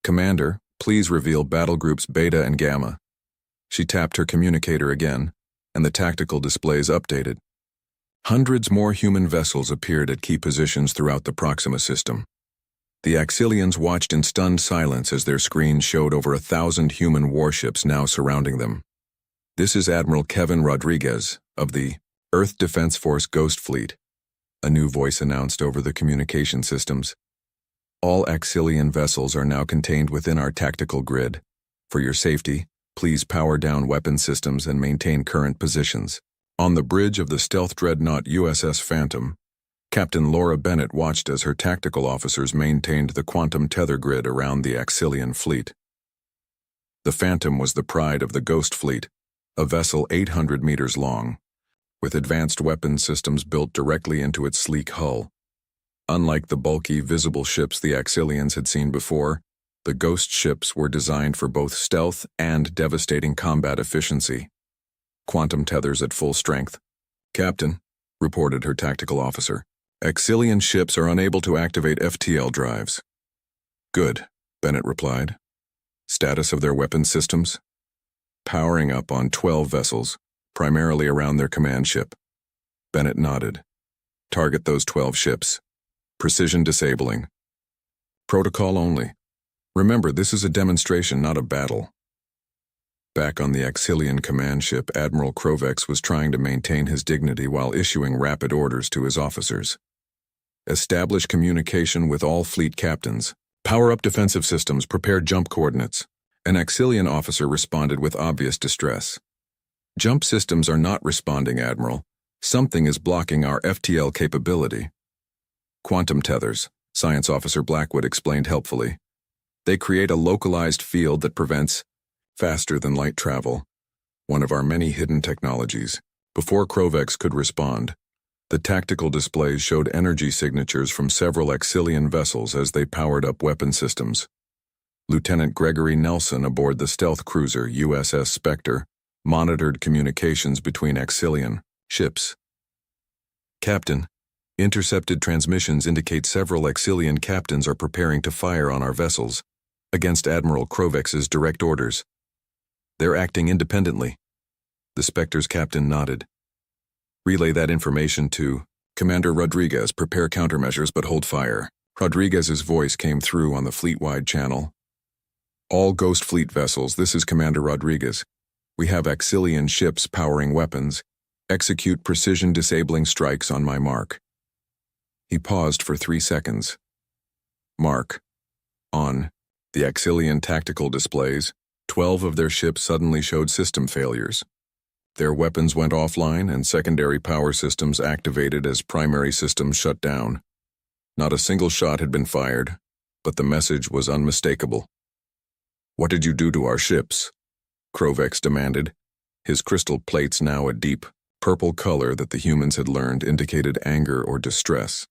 "Commander, please reveal Battle Groups Beta and Gamma." She tapped her communicator again, and the tactical displays updated. Hundreds more human vessels appeared at key positions throughout the Proxima system. The Axilians watched in stunned silence as their screens showed over 1,000 human warships now surrounding them. "This is Admiral Kevin Rodriguez of the Earth Defense Force Ghost Fleet," a new voice announced over the communication systems. "All Axilian vessels are now contained within our tactical grid. For your safety, please power down weapon systems and maintain current positions." On the bridge of the stealth dreadnought USS Phantom, Captain Laura Bennett watched as her tactical officers maintained the quantum tether grid around the Axilian fleet. The Phantom was the pride of the Ghost Fleet, a vessel 800 meters long, with advanced weapon systems built directly into its sleek hull. Unlike the bulky, visible ships the Axilians had seen before, the Ghost ships were designed for both stealth and devastating combat efficiency. "Quantum tethers at full strength." "Captain," reported her tactical officer, "Axilian ships are unable to activate FTL drives." "Good," Bennett replied. "Status of their weapon systems?" "Powering up on 12 vessels, primarily around their command ship." Bennett nodded. "Target those 12 ships. Precision disabling. Protocol only. Remember, this is a demonstration, not a battle." Back on the Axilian command ship, Admiral Krovex was trying to maintain his dignity while issuing rapid orders to his officers. "Establish communication with all fleet captains. Power up defensive systems, prepare jump coordinates." An Axilian officer responded with obvious distress. "Jump systems are not responding, Admiral. Something is blocking our FTL capability." "Quantum tethers," Science Officer Blackwood explained helpfully. "They create a localized field that prevents faster-than-light travel, one of our many hidden technologies." Before Krovex could respond, the tactical displays showed energy signatures from several Axilian vessels as they powered up weapon systems. Lieutenant Gregory Nelson aboard the stealth cruiser USS Spectre monitored communications between Axilian ships. Captain, intercepted transmissions indicate several Axilian captains are preparing to fire on our vessels against Admiral Krovex's direct orders. They're acting independently. The Spectre's captain nodded. Relay that information to Commander Rodriguez. Prepare countermeasures but hold fire. Rodriguez's voice came through on the fleet-wide channel. All Ghost Fleet vessels, this is Commander Rodriguez. We have Axilian ships powering weapons. Execute precision disabling strikes on my mark. He paused for 3 seconds. Mark. On. The Axilian tactical displays, 12 of their ships suddenly showed system failures. Their weapons went offline and secondary power systems activated as primary systems shut down. Not a single shot had been fired, but the message was unmistakable. What did you do to our ships? Krovex demanded. His crystal plates, now a deep, purple color that the humans had learned indicated anger or distress.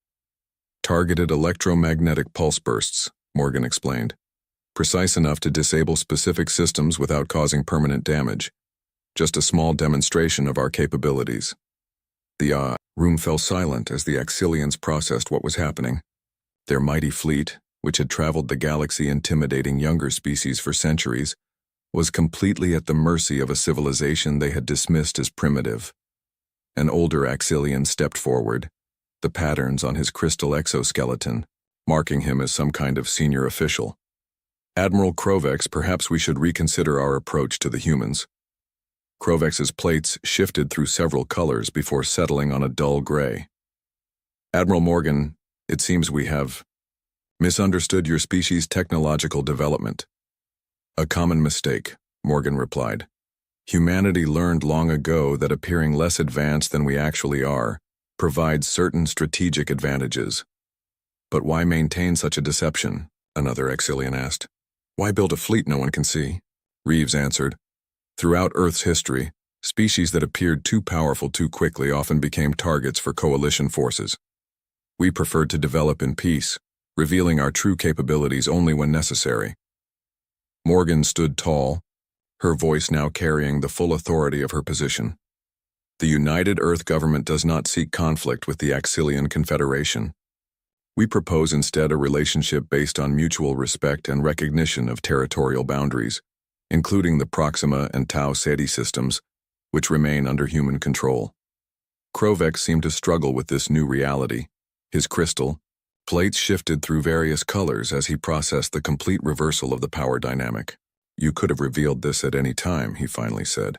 Targeted electromagnetic pulse bursts, Morgan explained. Precise enough to disable specific systems without causing permanent damage. Just a small demonstration of our capabilities. The room fell silent as the Axilians processed what was happening. Their mighty fleet, which had traveled the galaxy intimidating younger species for centuries, was completely at the mercy of a civilization they had dismissed as primitive. An older Axilian stepped forward, the patterns on his crystal exoskeleton, marking him as some kind of senior official. Admiral Krovex, perhaps we should reconsider our approach to the humans. Krovex's plates shifted through several colors before settling on a dull gray. Admiral Morgan, it seems we have misunderstood your species' technological development. A common mistake, Morgan replied. Humanity learned long ago that appearing less advanced than we actually are provides certain strategic advantages. But why maintain such a deception? Another Axilian asked. Why build a fleet no one can see? Reeves answered. Throughout Earth's history, species that appeared too powerful too quickly often became targets for coalition forces. We preferred to develop in peace, revealing our true capabilities only when necessary. Morgan stood tall, her voice now carrying the full authority of her position. The United Earth government does not seek conflict with the Axilian Confederation. We propose instead a relationship based on mutual respect and recognition of territorial boundaries, including the Proxima and Tau Ceti systems, which remain under human control. Krovex seemed to struggle with this new reality. His crystal plates shifted through various colors as he processed the complete reversal of the power dynamic. You could have revealed this at any time, he finally said.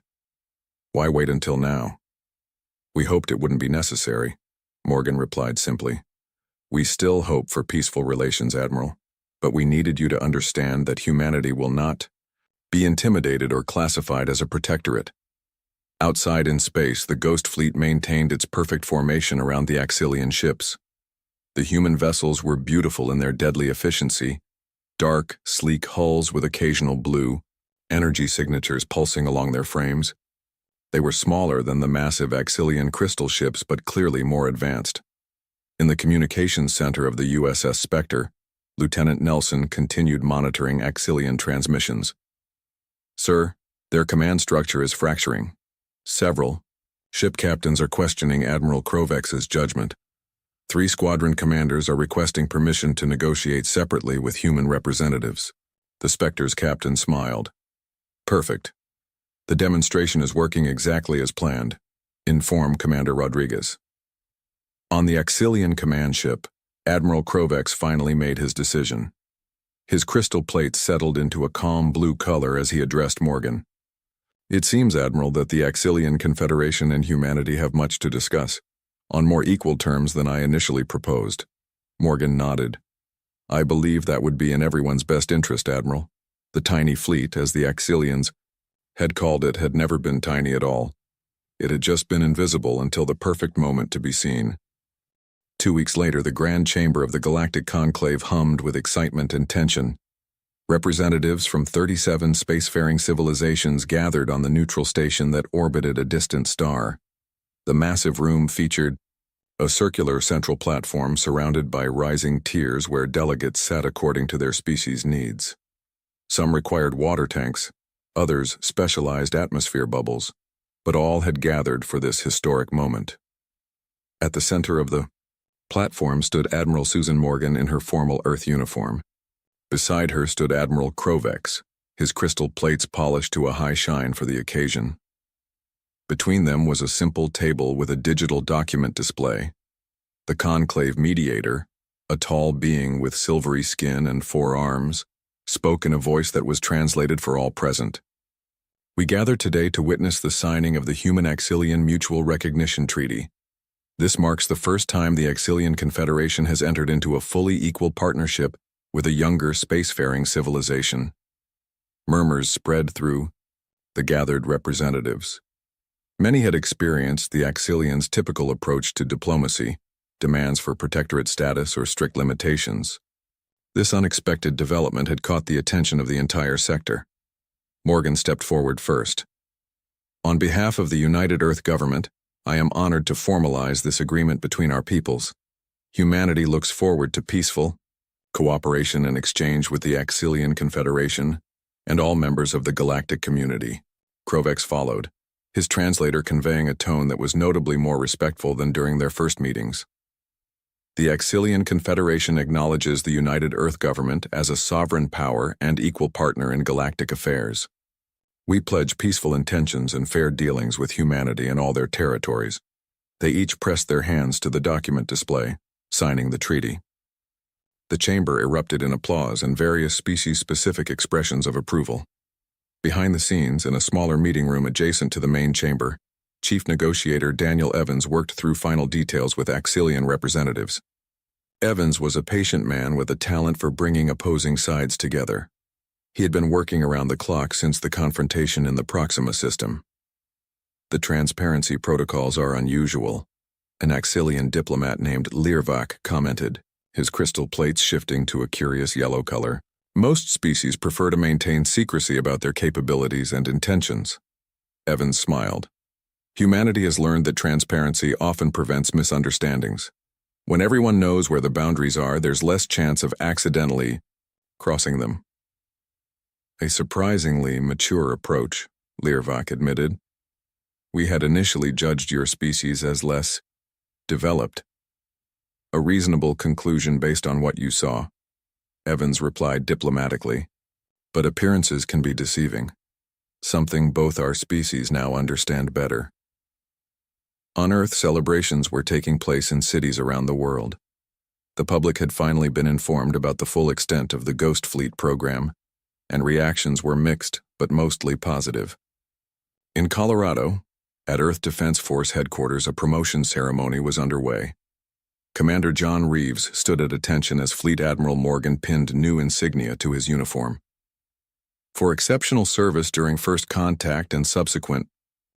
Why wait until now? We hoped it wouldn't be necessary, Morgan replied simply. We still hope for peaceful relations, Admiral, but we needed you to understand that humanity will not be intimidated or classified as a protectorate. Outside in space, the Ghost Fleet maintained its perfect formation around the Axilian ships. The human vessels were beautiful in their deadly efficiency, dark, sleek hulls with occasional blue, energy signatures pulsing along their frames. They were smaller than the massive Axilian crystal ships, but clearly more advanced. In the communications center of the USS Spectre, Lieutenant Nelson continued monitoring Axilian transmissions. Sir, their command structure is fracturing. Several ship captains are questioning Admiral Krovex's judgment. 3 squadron commanders are requesting permission to negotiate separately with human representatives. The Spectre's captain smiled. Perfect. The demonstration is working exactly as planned. Inform Commander Rodriguez. On the Axilian command ship, Admiral Krovex finally made his decision. His crystal plates settled into a calm blue color as he addressed Morgan. It seems, Admiral, that the Axilian Confederation and humanity have much to discuss, on more equal terms than I initially proposed. Morgan nodded. I believe that would be in everyone's best interest, Admiral. The tiny fleet, as the Axilians had called it, had never been tiny at all. It had just been invisible until the perfect moment to be seen. 2 weeks later, the Grand Chamber of the Galactic Conclave hummed with excitement and tension. Representatives from 37 spacefaring civilizations gathered on the neutral station that orbited a distant star. The massive room featured a circular central platform surrounded by rising tiers where delegates sat according to their species' needs. Some required water tanks, others specialized atmosphere bubbles, but all had gathered for this historic moment. At the center of the platform stood Admiral Susan Morgan in her formal Earth uniform. Beside her stood Admiral Krovex, his crystal plates polished to a high shine for the occasion. Between them was a simple table with a digital document display. The conclave mediator, a tall being with silvery skin and 4 arms, spoke in a voice that was translated for all present. We gather today to witness the signing of the Human-Axilian Mutual Recognition Treaty. This marks the first time the Axilian Confederation has entered into a fully equal partnership with a younger spacefaring civilization. Murmurs spread through the gathered representatives. Many had experienced the Axilians' typical approach to diplomacy, demands for protectorate status or strict limitations. This unexpected development had caught the attention of the entire sector. Morgan stepped forward first. On behalf of the United Earth Government, I am honored to formalize this agreement between our peoples. Humanity looks forward to peaceful cooperation and exchange with the Axilian Confederation and all members of the galactic community. Krovex followed, his translator conveying a tone that was notably more respectful than during their first meetings. The Axilian Confederation acknowledges the United Earth Government as a sovereign power and equal partner in galactic affairs. We pledge peaceful intentions and fair dealings with humanity in all their territories. They each pressed their hands to the document display, signing the treaty. The chamber erupted in applause and various species-specific expressions of approval. Behind the scenes, in a smaller meeting room adjacent to the main chamber, Chief Negotiator Daniel Evans worked through final details with Axilian representatives. Evans was a patient man with a talent for bringing opposing sides together. He had been working around the clock since the confrontation in the Proxima system. The transparency protocols are unusual, an Axilian diplomat named Lirvak commented, his crystal plates shifting to a curious yellow color. Most species prefer to maintain secrecy about their capabilities and intentions. Evans smiled. Humanity has learned that transparency often prevents misunderstandings. When everyone knows where the boundaries are, there's less chance of accidentally crossing them. A surprisingly mature approach, Lirvak admitted. We had initially judged your species as less developed. A reasonable conclusion based on what you saw, Evans replied diplomatically. But appearances can be deceiving. Something both our species now understand better. On Earth, celebrations were taking place in cities around the world. The public had finally been informed about the full extent of the Ghost Fleet program, and reactions were mixed but mostly positive. In Colorado, at Earth Defense Force headquarters, a promotion ceremony was underway. Commander John Reeves stood at attention as Fleet Admiral Morgan pinned new insignia to his uniform. For exceptional service during first contact and subsequent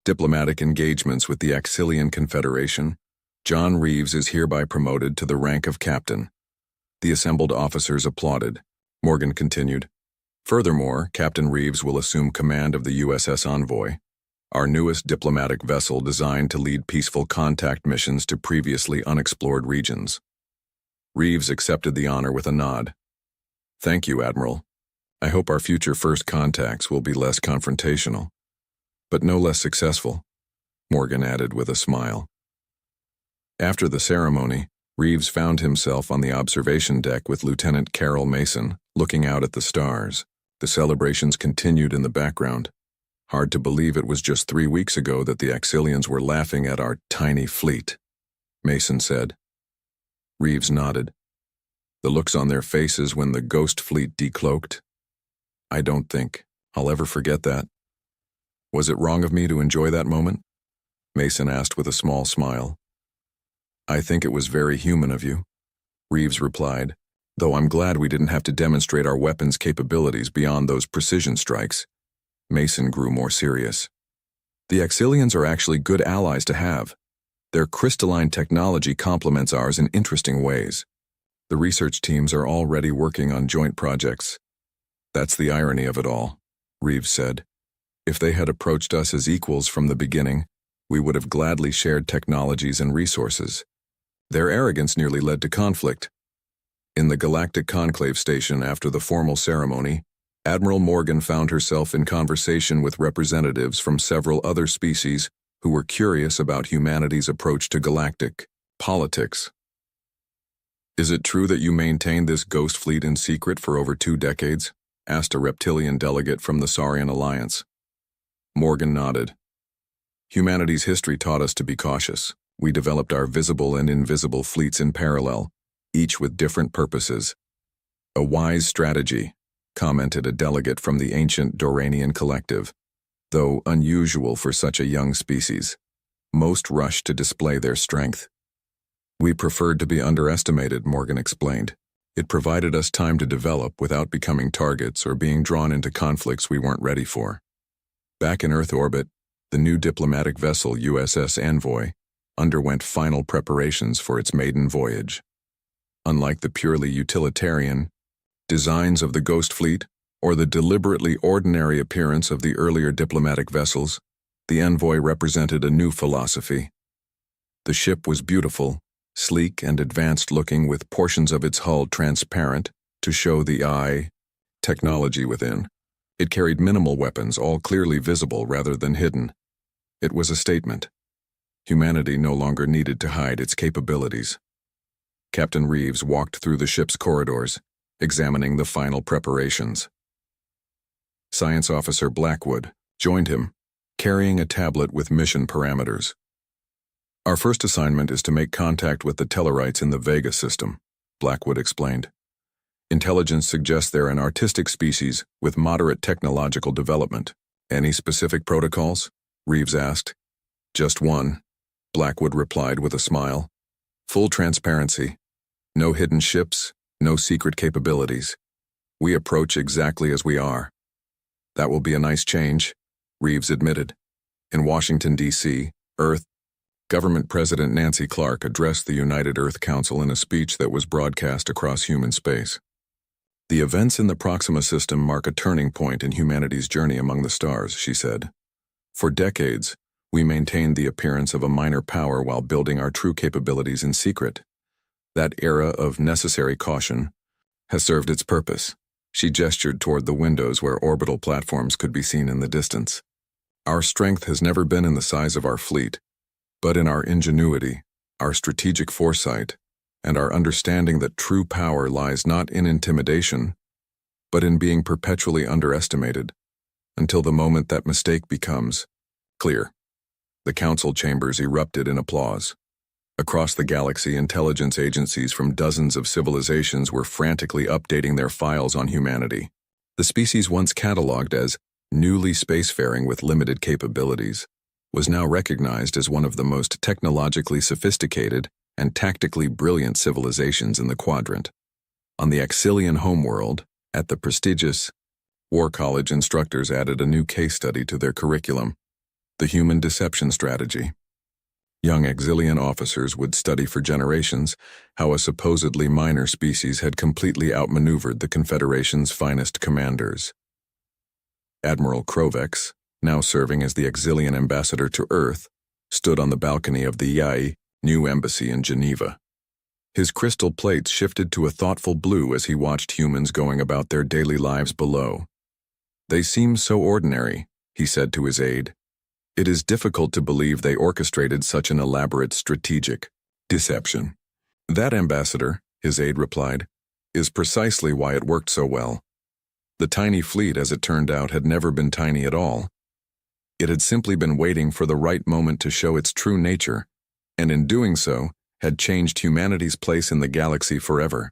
diplomatic engagements with the Axilian Confederation, John Reeves is hereby promoted to the rank of captain. The assembled officers applauded. Morgan continued. Furthermore, Captain Reeves will assume command of the USS Envoy, our newest diplomatic vessel designed to lead peaceful contact missions to previously unexplored regions. Reeves accepted the honor with a nod. Thank you, Admiral. I hope our future first contacts will be less confrontational, but no less successful, Morgan added with a smile. After the ceremony, Reeves found himself on the observation deck with Lieutenant Carol Mason, looking out at the stars. The celebrations continued in the background. Hard to believe it was just 3 weeks ago that the Axilians were laughing at our tiny fleet, Mason said. Reeves nodded. The looks on their faces when the Ghost Fleet decloaked. I don't think I'll ever forget that. Was it wrong of me to enjoy that moment? Mason asked with a small smile. I think it was very human of you, Reeves replied, though I'm glad we didn't have to demonstrate our weapons' capabilities beyond those precision strikes. Mason grew more serious. The Axilians are actually good allies to have. Their crystalline technology complements ours in interesting ways. The research teams are already working on joint projects. That's the irony of it all, Reeves said. If they had approached us as equals from the beginning, we would have gladly shared technologies and resources. Their arrogance nearly led to conflict. In the Galactic Conclave Station after the formal ceremony, Admiral Morgan found herself in conversation with representatives from several other species who were curious about humanity's approach to galactic politics. "Is it true that you maintained this ghost fleet in secret for over 2 decades?" asked a reptilian delegate from the Saurian Alliance. Morgan nodded. "Humanity's history taught us to be cautious. We developed our visible and invisible fleets in parallel, each with different purposes. A wise strategy," commented a delegate from the ancient Doranian collective, though unusual for such a young species. Most rushed to display their strength. "We preferred to be underestimated," Morgan explained. "It provided us time to develop without becoming targets or being drawn into conflicts we weren't ready for." Back in Earth orbit, the new diplomatic vessel USS Envoy underwent final preparations for its maiden voyage. Unlike the purely utilitarian designs of the Ghost Fleet or the deliberately ordinary appearance of the earlier diplomatic vessels, the Envoy represented a new philosophy. The ship was beautiful, sleek and advanced-looking, with portions of its hull transparent to show the eye technology within. It carried minimal weapons, all clearly visible rather than hidden. It was a statement. Humanity no longer needed to hide its capabilities. Captain Reeves walked through the ship's corridors, examining the final preparations. Science Officer Blackwood joined him, carrying a tablet with mission parameters. "Our first assignment is to make contact with the Tellarites in the Vega system," Blackwood explained. "Intelligence suggests they're an artistic species with moderate technological development." "Any specific protocols?" Reeves asked. "Just one," Blackwood replied with a smile. "Full transparency. No hidden ships, no secret capabilities. We approach exactly as we are." "That will be a nice change," Reeves admitted. In Washington, D.C., Earth, Government President Nancy Clark addressed the United Earth Council in a speech that was broadcast across human space. "The events in the Proxima system mark a turning point in humanity's journey among the stars," she said. "For decades, we maintained the appearance of a minor power while building our true capabilities in secret. That era of necessary caution has served its purpose." She gestured toward the windows where orbital platforms could be seen in the distance. "Our strength has never been in the size of our fleet, but in our ingenuity, our strategic foresight, and our understanding that true power lies not in intimidation, but in being perpetually underestimated, until the moment that mistake becomes clear." The council chambers erupted in applause. Across the galaxy, intelligence agencies from dozens of civilizations were frantically updating their files on humanity. The species once catalogued as newly spacefaring with limited capabilities was now recognized as one of the most technologically sophisticated and tactically brilliant civilizations in the quadrant. On the Axilian homeworld, at the prestigious War College, instructors added a new case study to their curriculum: the human deception strategy. Young Axilian officers would study for generations how a supposedly minor species had completely outmaneuvered the Confederation's finest commanders. Admiral Krovex, now serving as the Axilian ambassador to Earth, stood on the balcony of the YAI new embassy in Geneva. His crystal plates shifted to a thoughtful blue as he watched humans going about their daily lives below. "They seem so ordinary," he said to his aide. "It is difficult to believe they orchestrated such an elaborate strategic deception." "That, Ambassador," his aide replied, "is precisely why it worked so well. The tiny fleet, as it turned out, had never been tiny at all. It had simply been waiting for the right moment to show its true nature, and in doing so, had changed humanity's place in the galaxy forever."